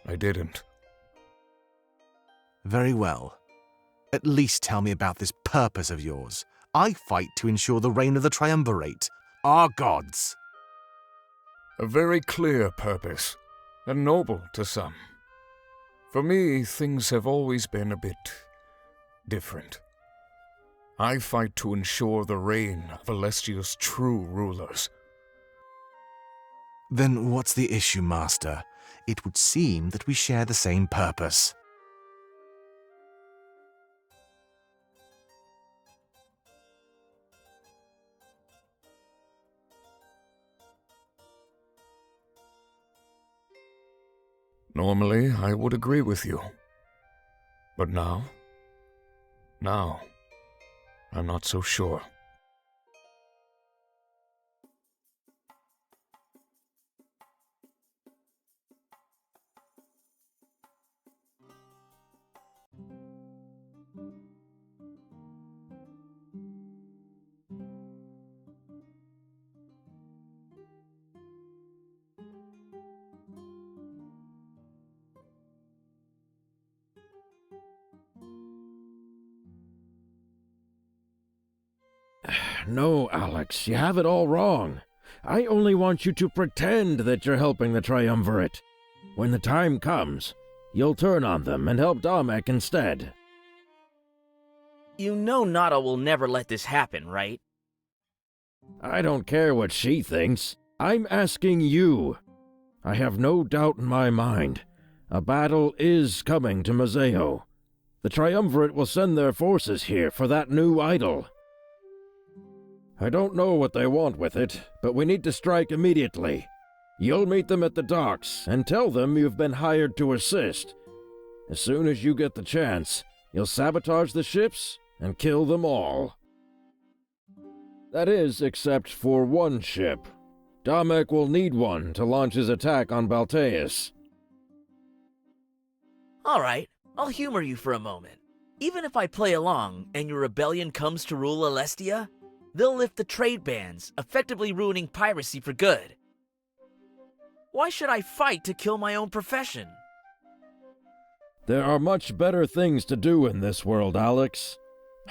Speaker 6: I didn't.
Speaker 4: Very well. At least tell me about this purpose of yours. I fight to ensure the reign of the Triumvirate, our gods.
Speaker 6: A very clear purpose, and noble to some. For me, things have always been a bit different. I fight to ensure the reign of Alestia's true rulers.
Speaker 4: Then what's the issue, Master? It would seem that we share the same purpose.
Speaker 6: Normally, I would agree with you. But now, I'm not so sure.
Speaker 5: No, Alex, you have it all wrong. I only want you to pretend that you're helping the Triumvirate. When the time comes, you'll turn on them and help Damek instead.
Speaker 11: You know Nada will never let this happen, right?
Speaker 5: I don't care what she thinks. I'm asking you. I have no doubt in my mind. A battle is coming to Mazeo. The Triumvirate will send their forces here for that new idol. I don't know what they want with it, but we need to strike immediately. You'll meet them at the docks and tell them you've been hired to assist. As soon as you get the chance, you'll sabotage the ships and kill them all. That is, except for one ship. Damek will need one to launch his attack on Balteus.
Speaker 11: Alright, I'll humor you for a moment. Even if I play along and your rebellion comes to rule Alestia, they'll lift the trade bans, effectively ruining piracy for good. Why should I fight to kill my own profession?
Speaker 5: There are much better things to do in this world, Alex.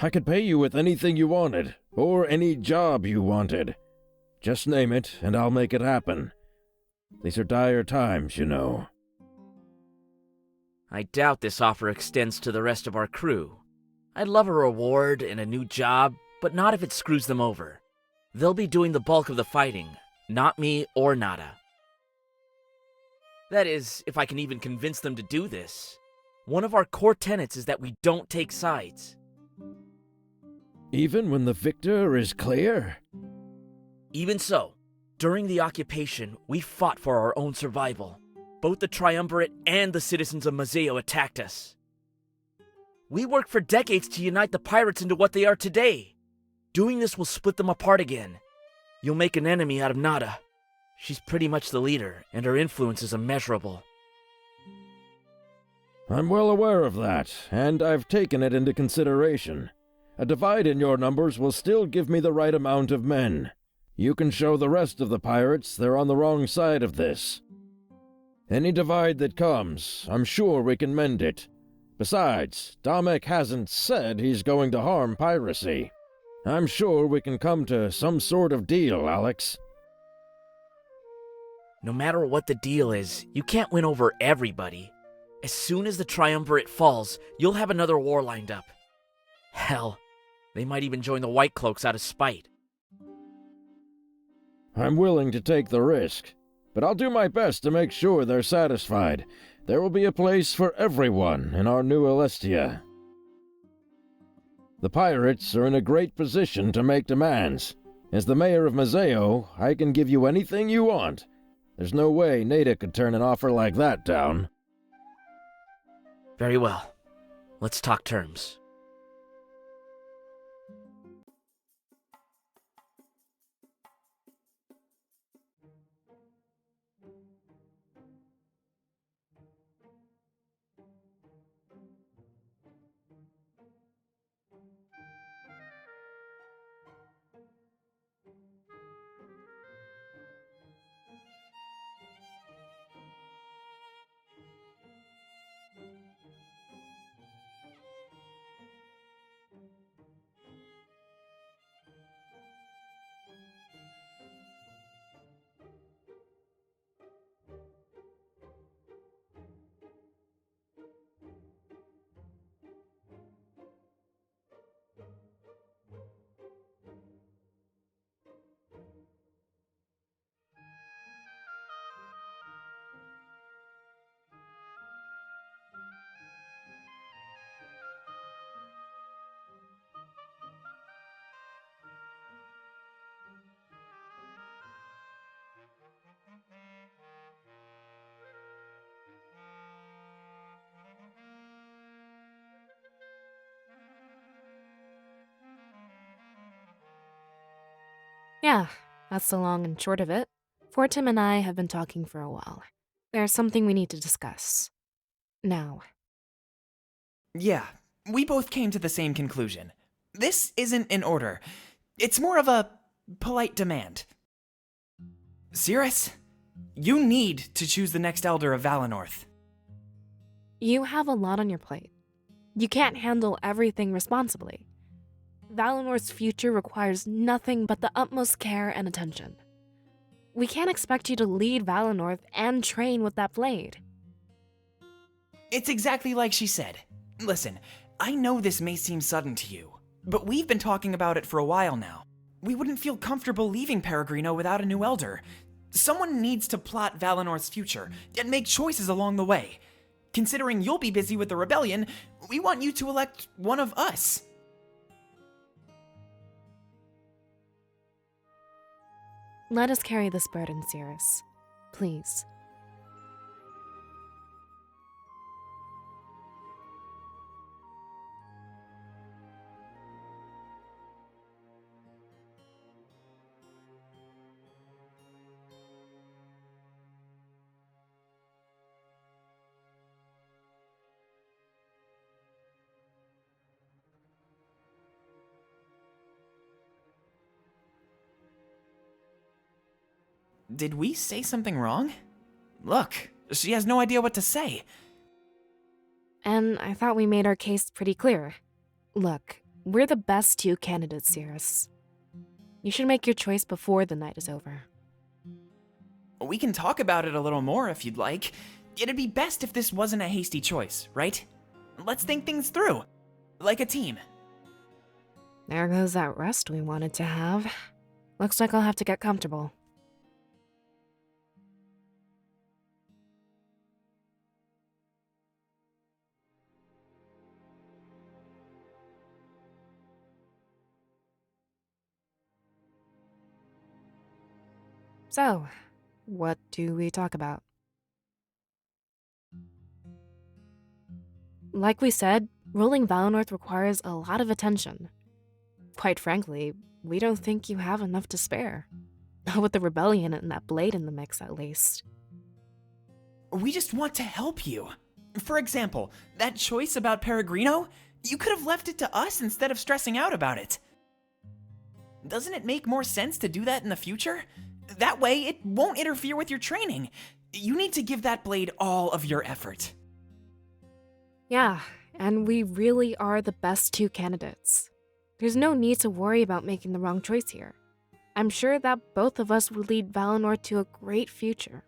Speaker 5: I could pay you with anything you wanted, or any job you wanted. Just name it, and I'll make it happen. These are dire times, you know.
Speaker 11: I doubt this offer extends to the rest of our crew. I'd love a reward and a new job, but not if it screws them over. They'll be doing the bulk of the fighting, not me or Nada. That is, if I can even convince them to do this. One of our core tenets is that we don't take sides.
Speaker 5: Even when the victor is clear?
Speaker 11: Even so, during the occupation, we fought for our own survival. Both the Triumvirate and the citizens of Mazeo attacked us. We worked for decades to unite the pirates into what they are today. Doing this will split them apart again. You'll make an enemy out of Nada. She's pretty much the leader, and her influence is immeasurable.
Speaker 5: I'm well aware of that, and I've taken it into consideration. A divide in your numbers will still give me the right amount of men. You can show the rest of the pirates they're on the wrong side of this. Any divide that comes, I'm sure we can mend it. Besides, Damek hasn't said he's going to harm piracy. I'm sure we can come to some sort of deal, Alex.
Speaker 11: No matter what the deal is, you can't win over everybody. As soon as the Triumvirate falls, you'll have another war lined up. Hell, they might even join the White Cloaks out of spite.
Speaker 5: I'm willing to take the risk. but I'll do my best to make sure they're satisfied. There will be a place for everyone in our new Alestia. The pirates are in a great position to make demands. As the mayor of Mazeo, I can give you anything you want. There's no way Nada could turn an offer like that down.
Speaker 11: Very well. Let's talk terms.
Speaker 1: Yeah, that's the long and short of it. Fortim and I have been talking for a while. There's something we need to discuss. Now.
Speaker 3: Yeah, we both came to the same conclusion. This isn't an order. It's more of a polite demand. Cirrus, you need to choose the next Elder of Valenorth.
Speaker 1: You have a lot on your plate. You can't handle everything responsibly. Valenor's future requires nothing but the utmost care and attention. We can't expect you to lead Valenorth and train with that blade.
Speaker 3: It's exactly like she said. Listen, I know this may seem sudden to you, but we've been talking about it for a while now. We wouldn't feel comfortable leaving Peregrino without a new elder. Someone needs to plot Valenor's future and make choices along the way. Considering you'll be busy with the rebellion, we want you to elect one of us.
Speaker 1: Let us carry this burden, Cirrus. Please.
Speaker 3: Did we say something wrong? Look, she has no idea what to say.
Speaker 1: And I thought we made our case pretty clear. Look, we're the best two candidates, Cirrus. You should make your choice before the night is over.
Speaker 3: We can talk about it a little more if you'd like. It'd be best if this wasn't a hasty choice, right? Let's think things through, like a team.
Speaker 1: There goes that rest we wanted to have. Looks like I'll have to get comfortable. So, what do we talk about? Like we said, ruling Valenorth requires a lot of attention. Quite frankly, we don't think you have enough to spare. Not with the rebellion and that blade in the mix, at least.
Speaker 3: We just want to help you. For example, that choice about Peregrino, you could have left it to us instead of stressing out about it. Doesn't it make more sense to do that in the future? That way, it won't interfere with your training. You need to give that blade all of your effort.
Speaker 1: Yeah, and we really are the best two candidates. There's no need to worry about making the wrong choice here. I'm sure that both of us would lead Valinor to a great future.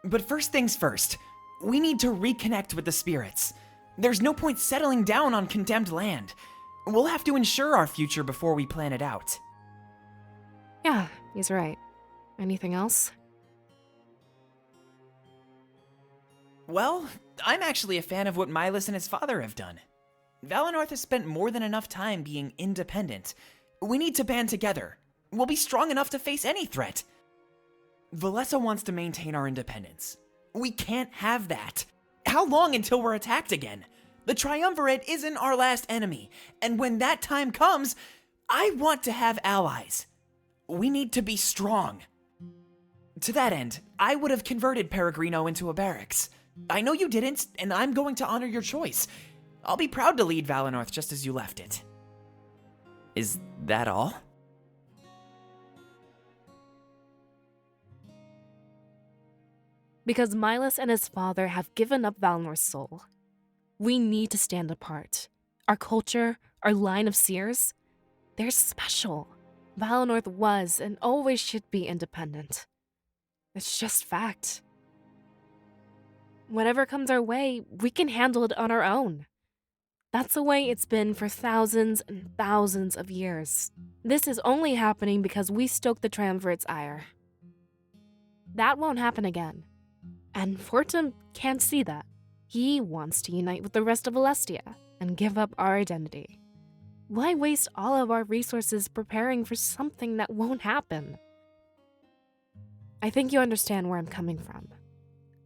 Speaker 3: But first things first, we need to reconnect with the spirits. There's no point settling down on condemned land. We'll have to ensure our future before we plan it out.
Speaker 1: Yeah, he's right. Anything else?
Speaker 3: Well, I'm actually a fan of what Milas and his father have done. Valinor has spent more than enough time being independent. We need to band together. We'll be strong enough to face any threat. Valessa wants to maintain our independence. We can't have that. How long until we're attacked again? The Triumvirate isn't our last enemy, and when that time comes, I want to have allies. We need to be strong. To that end, I would have converted Peregrino into a barracks. I know you didn't, and I'm going to honor your choice. I'll be proud to lead Valinor just as you left it. Is that all?
Speaker 1: Because Milas and his father have given up Valinor's soul. We need to stand apart. Our culture, our line of seers, they're special. Valinor was and always should be independent. It's just fact. Whatever comes our way, we can handle it on our own. That's the way it's been for thousands and thousands of years. This is only happening because we stoked the Triumvirate's ire. That won't happen again. And Fortum can't see that. He wants to unite with the rest of Alestia and give up our identity. Why waste all of our resources preparing for something that won't happen? I think you understand where I'm coming from.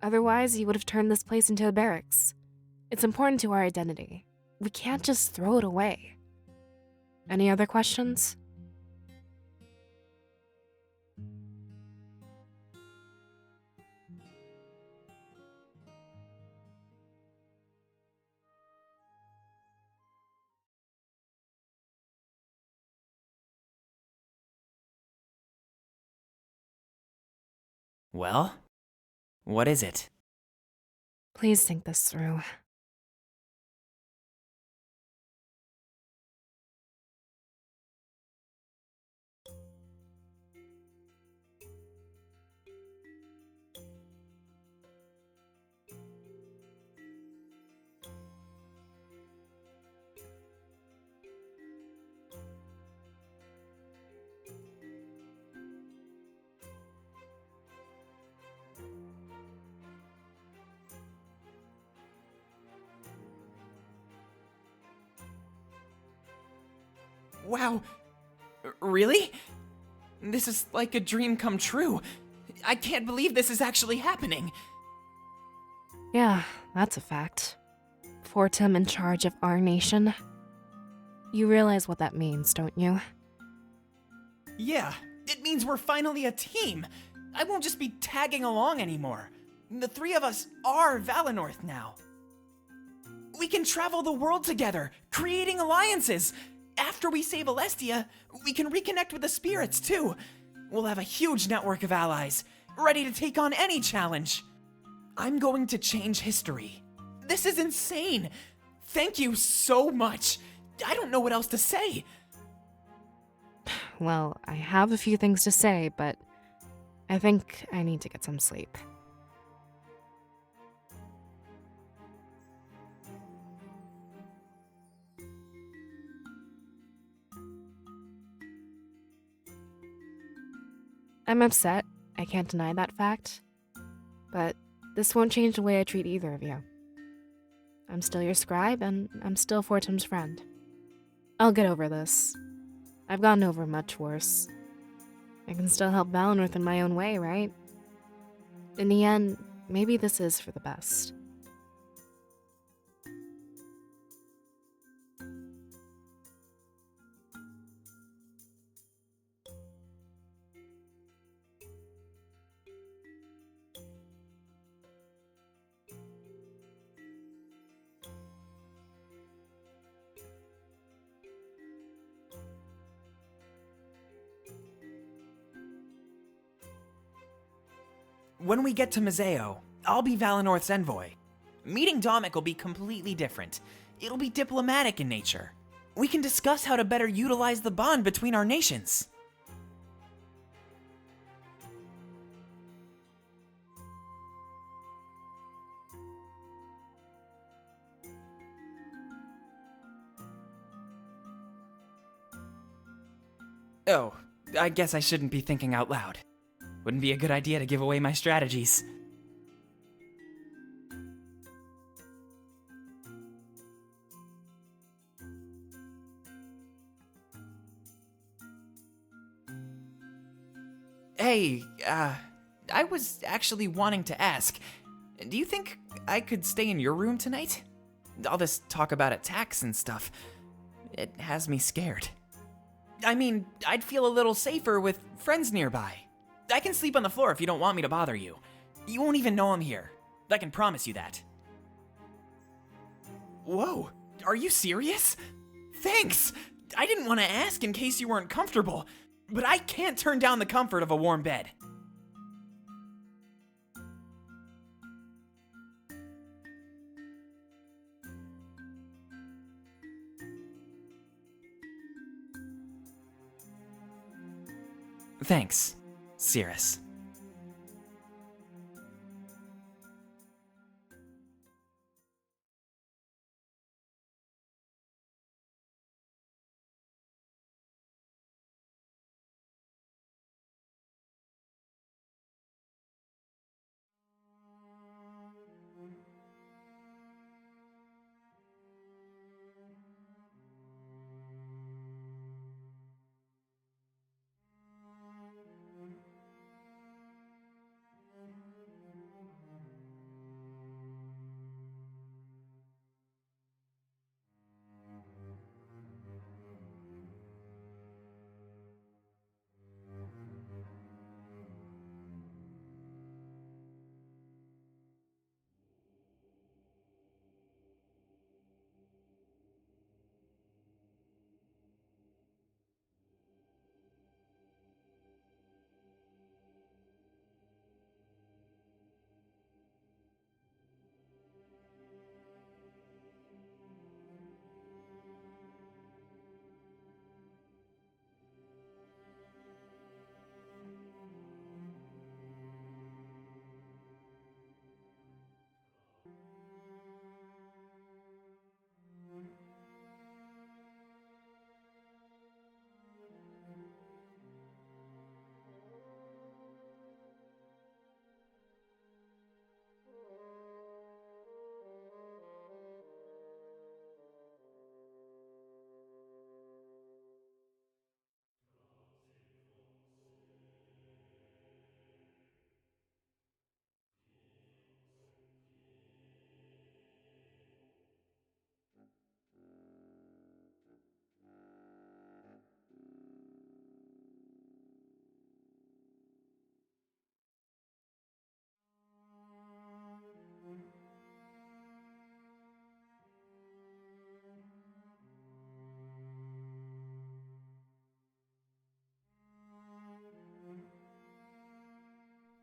Speaker 1: Otherwise, you would have turned this place into a barracks. It's important to our identity. We can't just throw it away. Any other questions?
Speaker 3: Well, what is it?
Speaker 1: Please think this through.
Speaker 3: Wow. Really? This is like a dream come true. I can't believe this is actually happening.
Speaker 1: Yeah, that's a fact. Fortum in charge of our nation. You realize what that means, don't you?
Speaker 3: Yeah, it means we're finally a team. I won't just be tagging along anymore. The three of us are Valinor now. We can travel the world together, creating alliances. After we save Alestia, we can reconnect with the spirits too. We'll have a huge network of allies, ready to take on any challenge. I'm going to change history. This is insane. Thank you so much. I don't know what else to say.
Speaker 1: Well, I have a few things to say, but I think I need to get some sleep. I'm upset. I can't deny that fact. But this won't change the way I treat either of you. I'm still your scribe, and I'm still Fortum's friend. I'll get over this. I've gotten over much worse. I can still help Valinor in my own way, right? In the end, maybe this is for the best.
Speaker 3: When we get to Mazeo, I'll be Valinor's envoy. Meeting Domik will be completely different. It'll be diplomatic in nature. We can discuss how to better utilize the bond between our nations. Oh, I guess I shouldn't be thinking out loud. Wouldn't be a good idea to give away my strategies. Hey, I was actually wanting to ask, do you think I could stay in your room tonight? All this talk about attacks and stuff, it has me scared. I mean, I'd feel a little safer with friends nearby. I can sleep on the floor if you don't want me to bother you. You won't even know I'm here. I can promise you that. Whoa, are you serious? Thanks! I didn't want to ask in case you weren't comfortable, but I can't turn down the comfort of a warm bed. Thanks, Cirrus.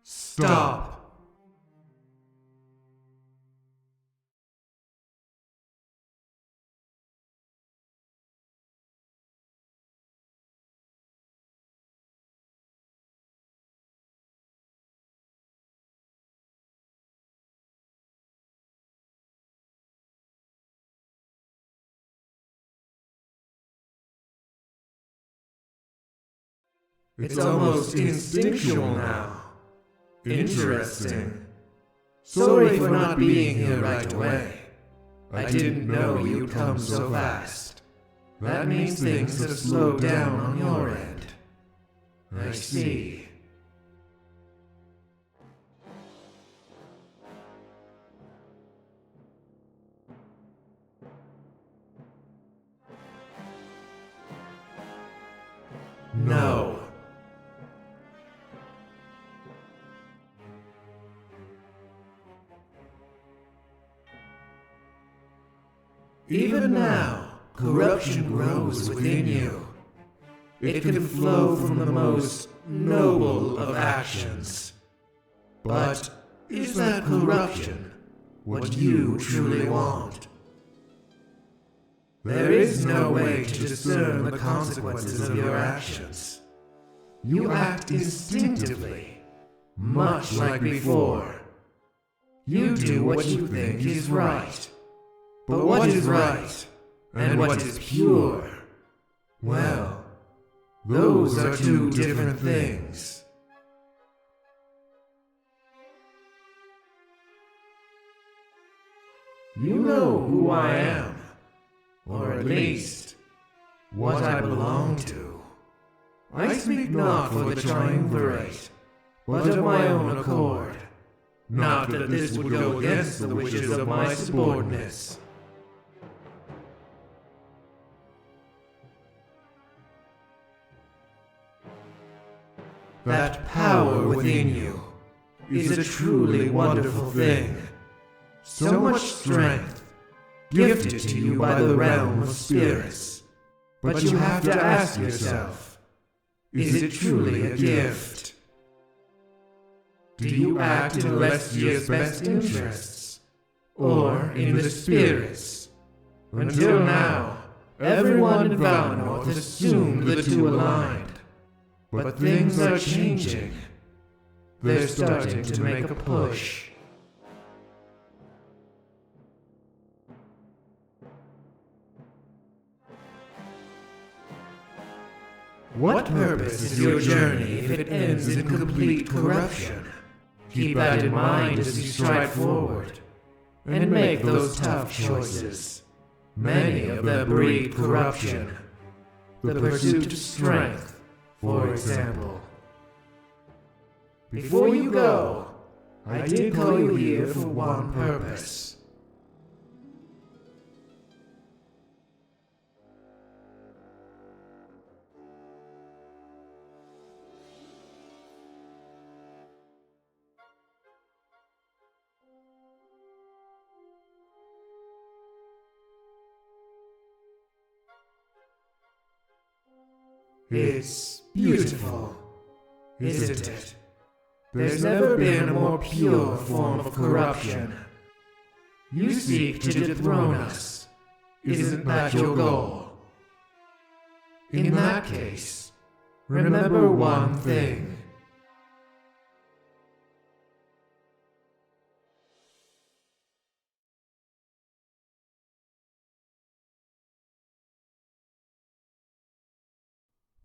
Speaker 12: Stop. It's almost instinctual now. Interesting. Sorry for not being here right away. I didn't know you'd come so fast. That means things have slowed down on your end. I see. No. Even now, corruption grows within you. It can flow from the most noble of actions. But is that corruption what you truly want? There is no way to discern the consequences of your actions. You act instinctively, much like before. You do what you think is right. But what is right, and what is pure? Well, those are two different things. You know who I am, or at least, what I belong to. I speak not for the triumvirate, but of my own accord. Not that this would go against the wishes of my subordinates. That power within you is a truly wonderful thing. So much strength, gifted to you by the realm of spirits. But you have to ask yourself, is it truly a gift? Do you act in Celestia's best interests, or in the spirits? Until now, everyone in Valinor assumed the two aligned. But things are changing. They're starting to make a push. What purpose is your journey if it ends in complete corruption? Keep that in mind as you stride forward, and make those tough choices. Many of them breed corruption. The pursuit of strength, for example. Before you go, I did call you here for one purpose. It's beautiful, isn't it? There's never been a more pure form of corruption. You seek to dethrone us. Isn't that your goal? In that case, remember one thing.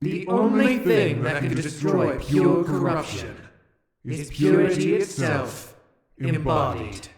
Speaker 12: The only thing that can destroy pure corruption is purity itself, embodied.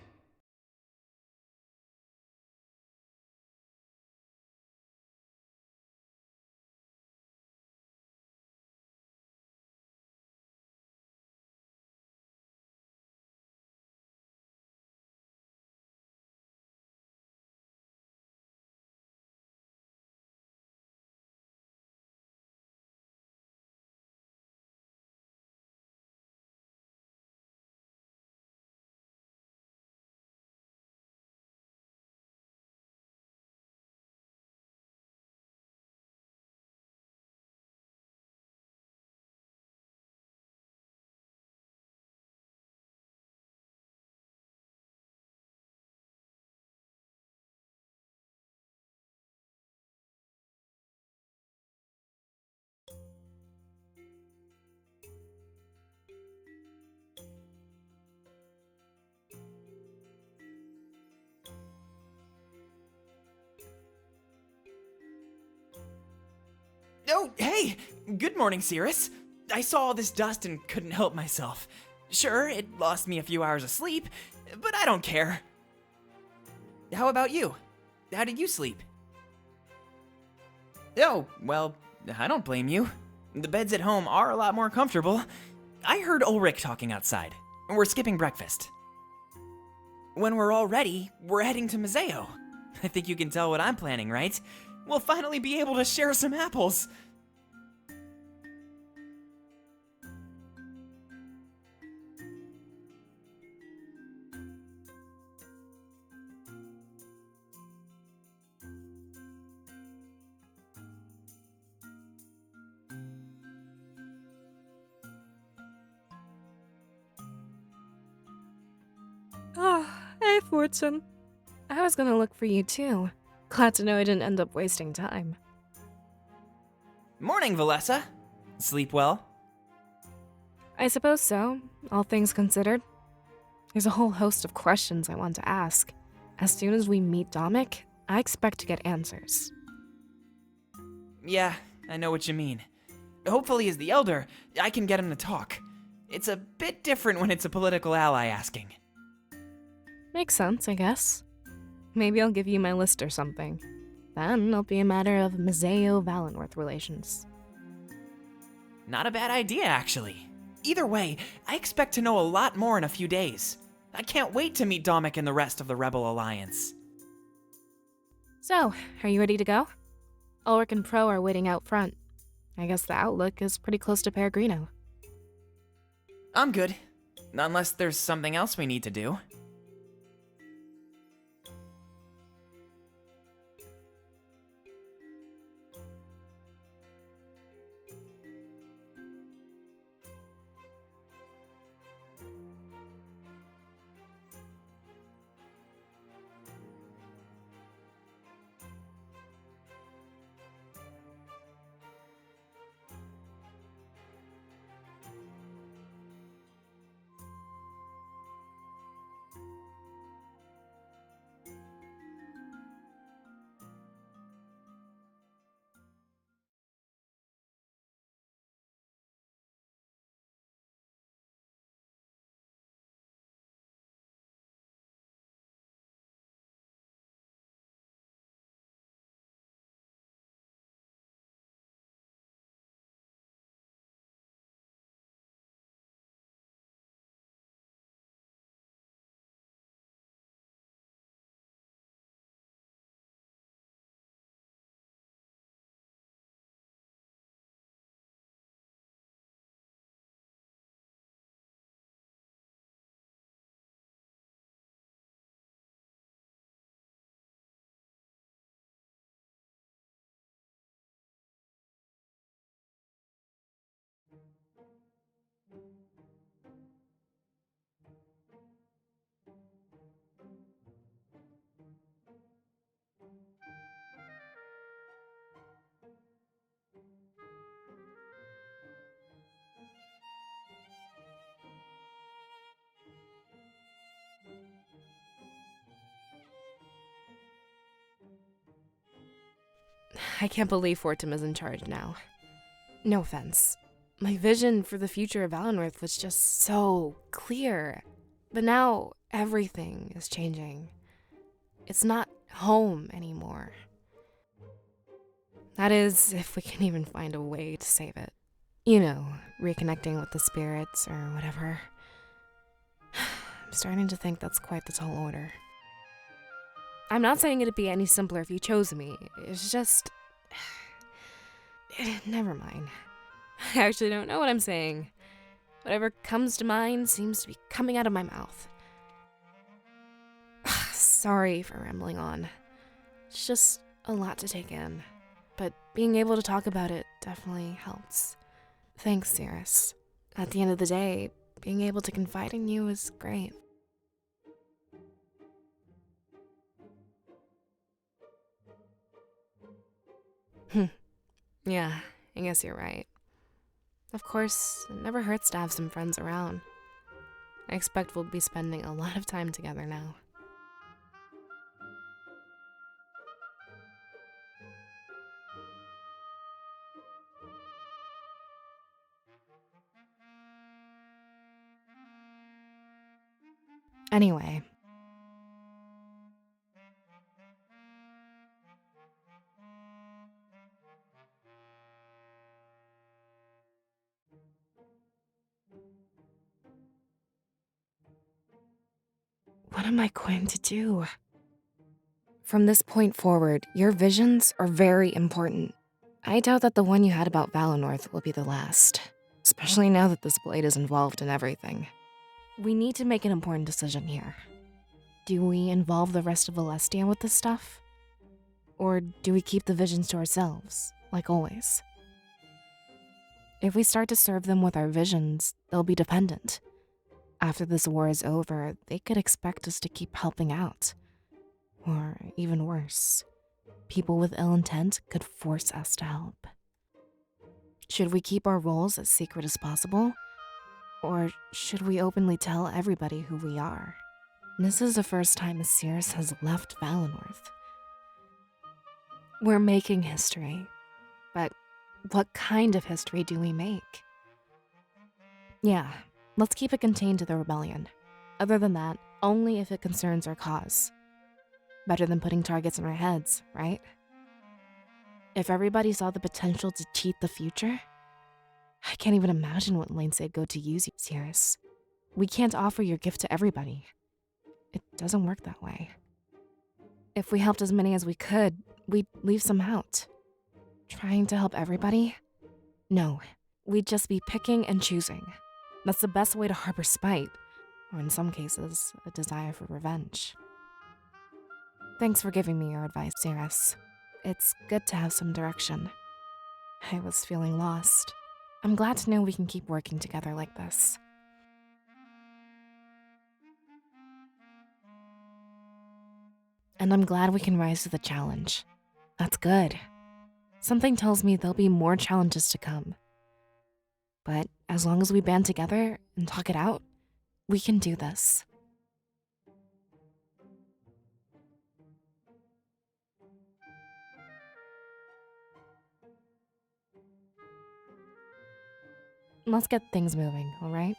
Speaker 3: Oh, hey! Good morning, Cirrus. I saw all this dust and couldn't help myself. Sure, it lost me a few hours of sleep, but I don't care. How about you? How did you sleep? Oh, well, I don't blame you. The beds at home are a lot more comfortable. I heard Ulrich talking outside. We're skipping breakfast. When we're all ready, we're heading to Museo. I think you can tell what I'm planning, right? We'll finally be able to share some apples.
Speaker 1: Oh, hey, Fortune. I was gonna look for you too. Glad to know I didn't end up wasting time.
Speaker 3: Morning, Valessa. Sleep well?
Speaker 1: I suppose so, all things considered. There's a whole host of questions I want to ask. As soon as we meet Dominic, I expect to get answers.
Speaker 3: Yeah, I know what you mean. Hopefully, as the Elder, I can get him to talk. It's a bit different when it's a political ally asking.
Speaker 1: Makes sense, I guess. Maybe I'll give you my list or something. Then it'll be a matter of Museo-Valinor relations.
Speaker 3: Not a bad idea, actually. Either way, I expect to know a lot more in a few days. I can't wait to meet Dominic and the rest of the Rebel Alliance.
Speaker 1: So, are you ready to go? Ulrich and Pro are waiting out front. I guess the outlook is pretty close to Peregrino.
Speaker 3: I'm good. Unless there's something else we need to do.
Speaker 1: I can't believe Fortum is in charge now. No offense. My vision for the future of Valenworth was just so clear. But now everything is changing. It's not home anymore. That is, if we can even find a way to save it. You know, reconnecting with the spirits or whatever. I'm starting to think that's quite the tall order. I'm not saying it'd be any simpler if you chose me. It's just... Never mind. I actually don't know what I'm saying. Whatever comes to mind seems to be coming out of my mouth. Sorry for rambling on. It's just a lot to take in. But being able to talk about it definitely helps. Thanks, Cirrus. At the end of the day, being able to confide in you is great. Yeah, I guess you're right. Of course, it never hurts to have some friends around. I expect we'll be spending a lot of time together now. Anyway. What am I going to do? From this point forward, your visions are very important. I doubt that the one you had about Valenworth will be the last, especially now that this blade is involved in everything. We need to make an important decision here. Do we involve the rest of Alestia with this stuff? Or do we keep the visions to ourselves, like always? If we start to serve them with our visions, they'll be dependent. After this war is over, they could expect us to keep helping out. Or even worse, people with ill intent could force us to help. Should we keep our roles as secret as possible? Or should we openly tell everybody who we are? This is the first time Cirrus has left Valenworth. We're making history, but what kind of history do we make? Yeah, let's keep it contained to the rebellion. Other than that, only if it concerns our cause. Better than putting targets in our heads, right? If everybody saw the potential to cheat the future, I can't even imagine what lengths they'd go to use you, Sirius. We can't offer your gift to everybody. It doesn't work that way. If we helped as many as we could, we'd leave some out. Trying to help everybody? No, we'd just be picking and choosing. That's the best way to harbor spite, or in some cases, a desire for revenge. Thanks for giving me your advice, Sirius. It's good to have some direction. I was feeling lost. I'm glad to know we can keep working together like this. And I'm glad we can rise to the challenge. That's good. Something tells me there'll be more challenges to come. But as long as we band together and talk it out, we can do this. Let's get things moving, all right?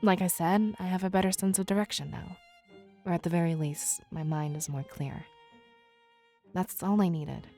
Speaker 1: Like I said, I have a better sense of direction now. Or at the very least, my mind is more clear. That's all I needed.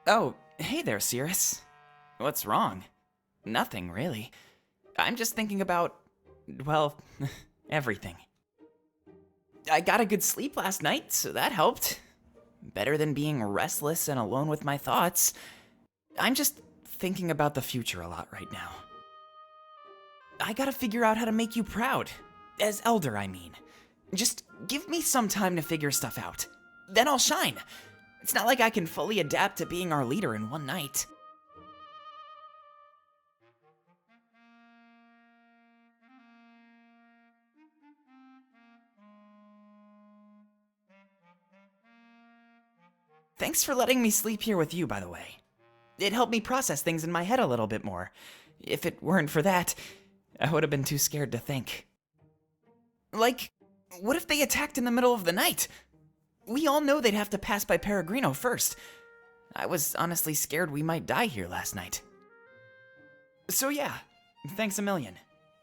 Speaker 3: Oh, hey there, Cirrus. What's wrong? Nothing, really. I'm just thinking about, well, everything. I got a good sleep last night, so that helped. Better than being restless and alone with my thoughts. I'm just thinking about the future a lot right now. I gotta figure out how to make you proud. As Elder, I mean. Just give me some time to figure stuff out. Then I'll shine. It's not like I can fully adapt to being our leader in one night. Thanks for letting me sleep here with you, by the way. It helped me process things in my head a little bit more. If it weren't for that, I would have been too scared to think. Like, what if they attacked in the middle of the night? We all know they'd have to pass by Peregrino first. I was honestly scared we might die here last night. So yeah, thanks a million.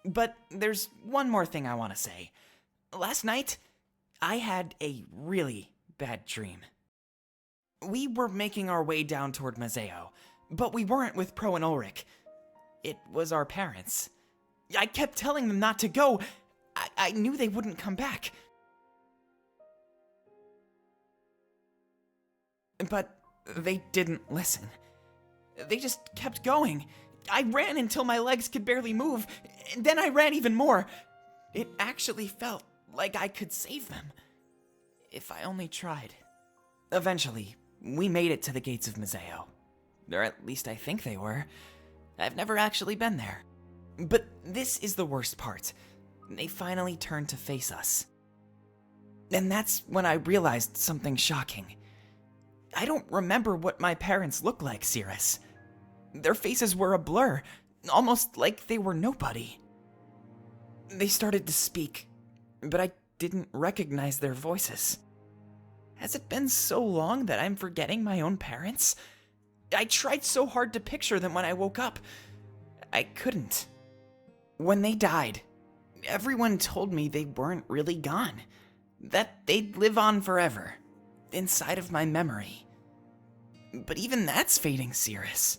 Speaker 3: But there's one more thing I want to say. Last night, I had a really bad dream. We were making our way down toward Mazeo, but we weren't with Pro and Ulrich. It was our parents. I kept telling them not to go. I knew they wouldn't come back. But they didn't listen. They just kept going. I ran until my legs could barely move, and then I ran even more. It actually felt like I could save them. If I only tried. Eventually, we made it to the gates of Mazeo. Or at least I think they were. I've never actually been there. But this is the worst part. They finally turned to face us. And that's when I realized something shocking. I don't remember what my parents looked like, Cirrus. Their faces were a blur, almost like they were nobody. They started to speak, but I didn't recognize their voices. Has it been so long that I'm forgetting my own parents? I tried so hard to picture them when I woke up. I couldn't. When they died, everyone told me they weren't really gone, that they'd live on forever, inside of my memory. But even that's fading, Cirrus.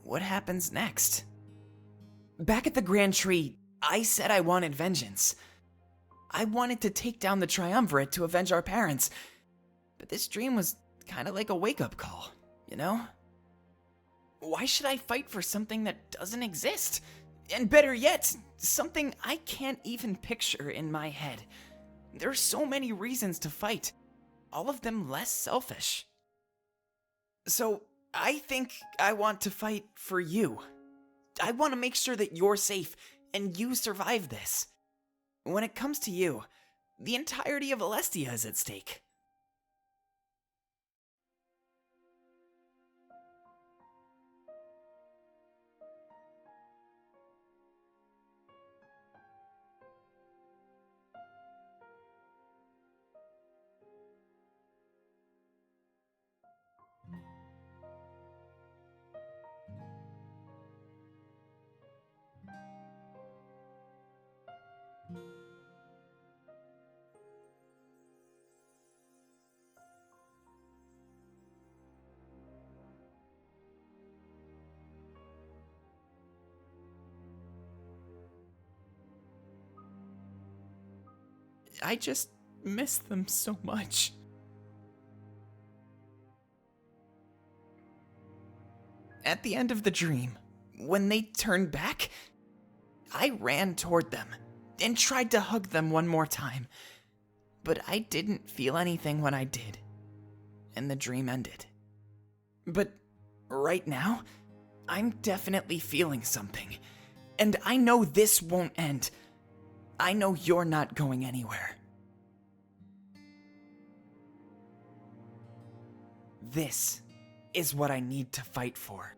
Speaker 3: What happens next? Back at the Grand Tree, I said I wanted vengeance. I wanted to take down the Triumvirate to avenge our parents. But this dream was kind of like a wake-up call, you know? Why should I fight for something that doesn't exist? And better yet, something I can't even picture in my head. There are so many reasons to fight, all of them less selfish. So, I think I want to fight for you, I want to make sure that you're safe and you survive this. When it comes to you, the entirety of Alestia is at stake. I just miss them so much. At the end of the dream, when they turned back, I ran toward them and tried to hug them one more time. But I didn't feel anything when I did, and the dream ended. But right now, I'm definitely feeling something, and I know this won't end. I know you're not going anywhere. This is what I need to fight for.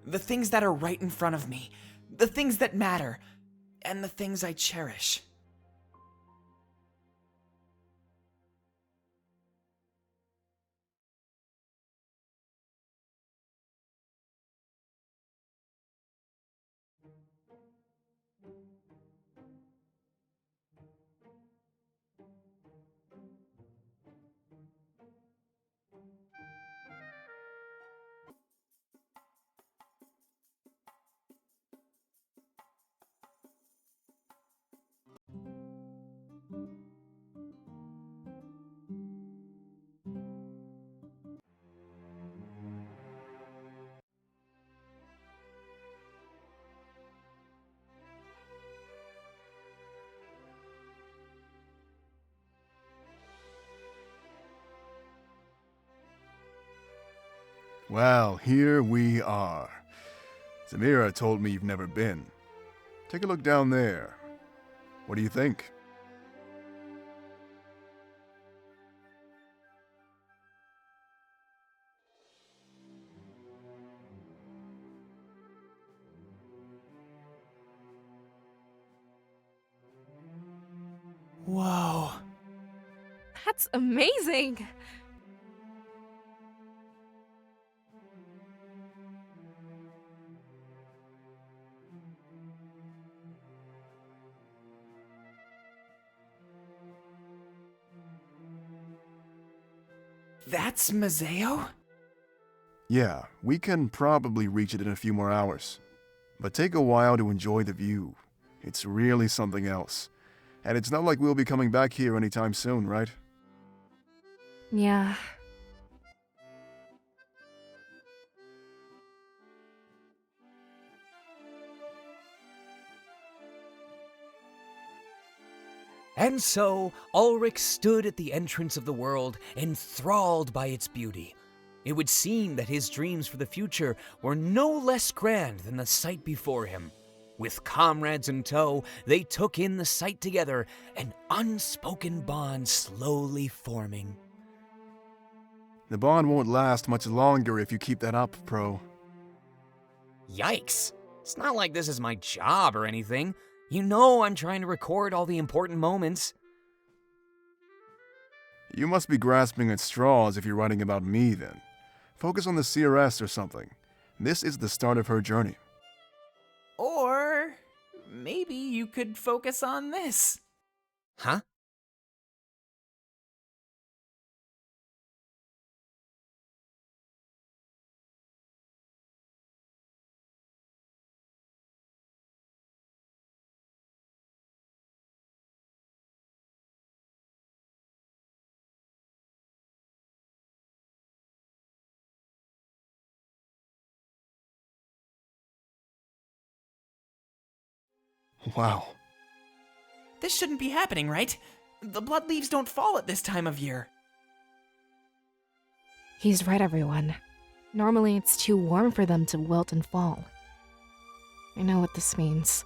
Speaker 3: The things that are right in front of me, the things that matter, and the things I cherish.
Speaker 8: Well, here we are. Samira told me you've never been. Take a look down there. What do you think?
Speaker 3: Whoa.
Speaker 1: That's amazing!
Speaker 3: That's Mazeo?
Speaker 8: Yeah, we can probably reach it in a few more hours. But take a while to enjoy the view. It's really something else. And it's not like we'll be coming back here anytime soon, right?
Speaker 1: Yeah.
Speaker 10: And so, Ulrich stood at the entrance of the world, enthralled by its beauty. It would seem that his dreams for the future were no less grand than the sight before him. With comrades in tow, they took in the sight together, an unspoken bond slowly forming.
Speaker 8: The bond won't last much longer if you keep that up, Pro.
Speaker 10: Yikes! It's not like this is my job or anything. You know I'm trying to record all the important moments.
Speaker 8: You must be grasping at straws if you're writing about me, then. Focus on the CRS or something. This is the start of her journey.
Speaker 3: Or maybe you could focus on this.
Speaker 10: Huh?
Speaker 8: Wow.
Speaker 3: This shouldn't be happening, right? The blood leaves don't fall at this time of year.
Speaker 1: He's right, everyone. Normally, it's too warm for them to wilt and fall. I know what this means.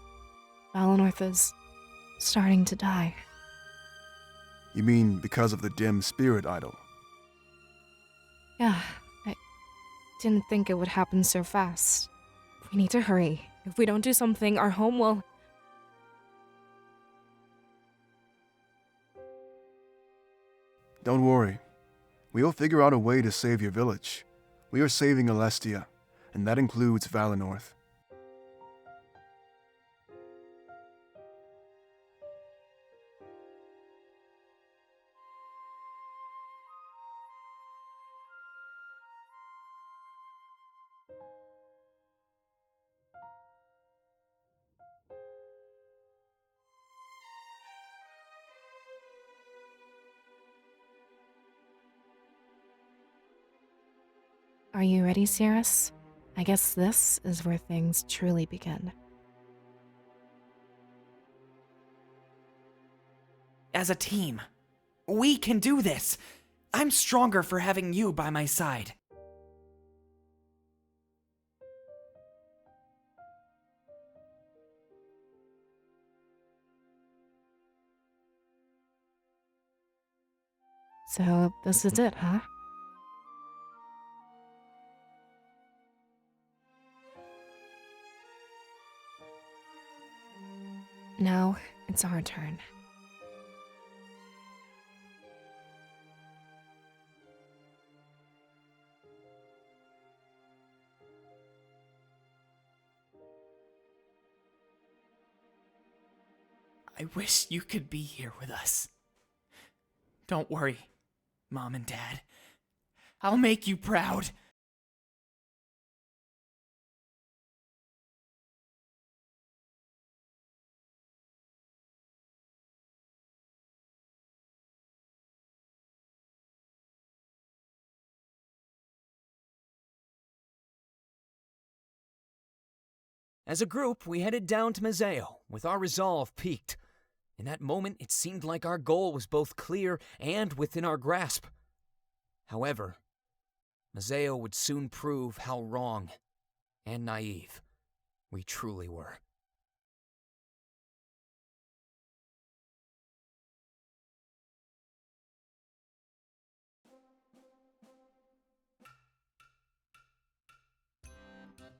Speaker 1: Valinor is starting to die.
Speaker 8: You mean because of the dim spirit idol?
Speaker 1: Yeah, I didn't think it would happen so fast. We need to hurry. If we don't do something, our home will...
Speaker 8: Don't worry. We'll figure out a way to save your village. We are saving Alestia, and that includes Valinor.
Speaker 1: Are you ready, Cirrus? I guess this is where things truly begin.
Speaker 3: As a team, we can do this. I'm stronger for having you by my side.
Speaker 1: So, this is it, huh? Now, it's our turn.
Speaker 3: I wish you could be here with us. Don't worry, Mom and Dad. I'll make you proud.
Speaker 10: As a group, we headed down to Mazeo, with our resolve peaked. In that moment, it seemed like our goal was both clear and within our grasp. However, Mazeo would soon prove how wrong and naive we truly were.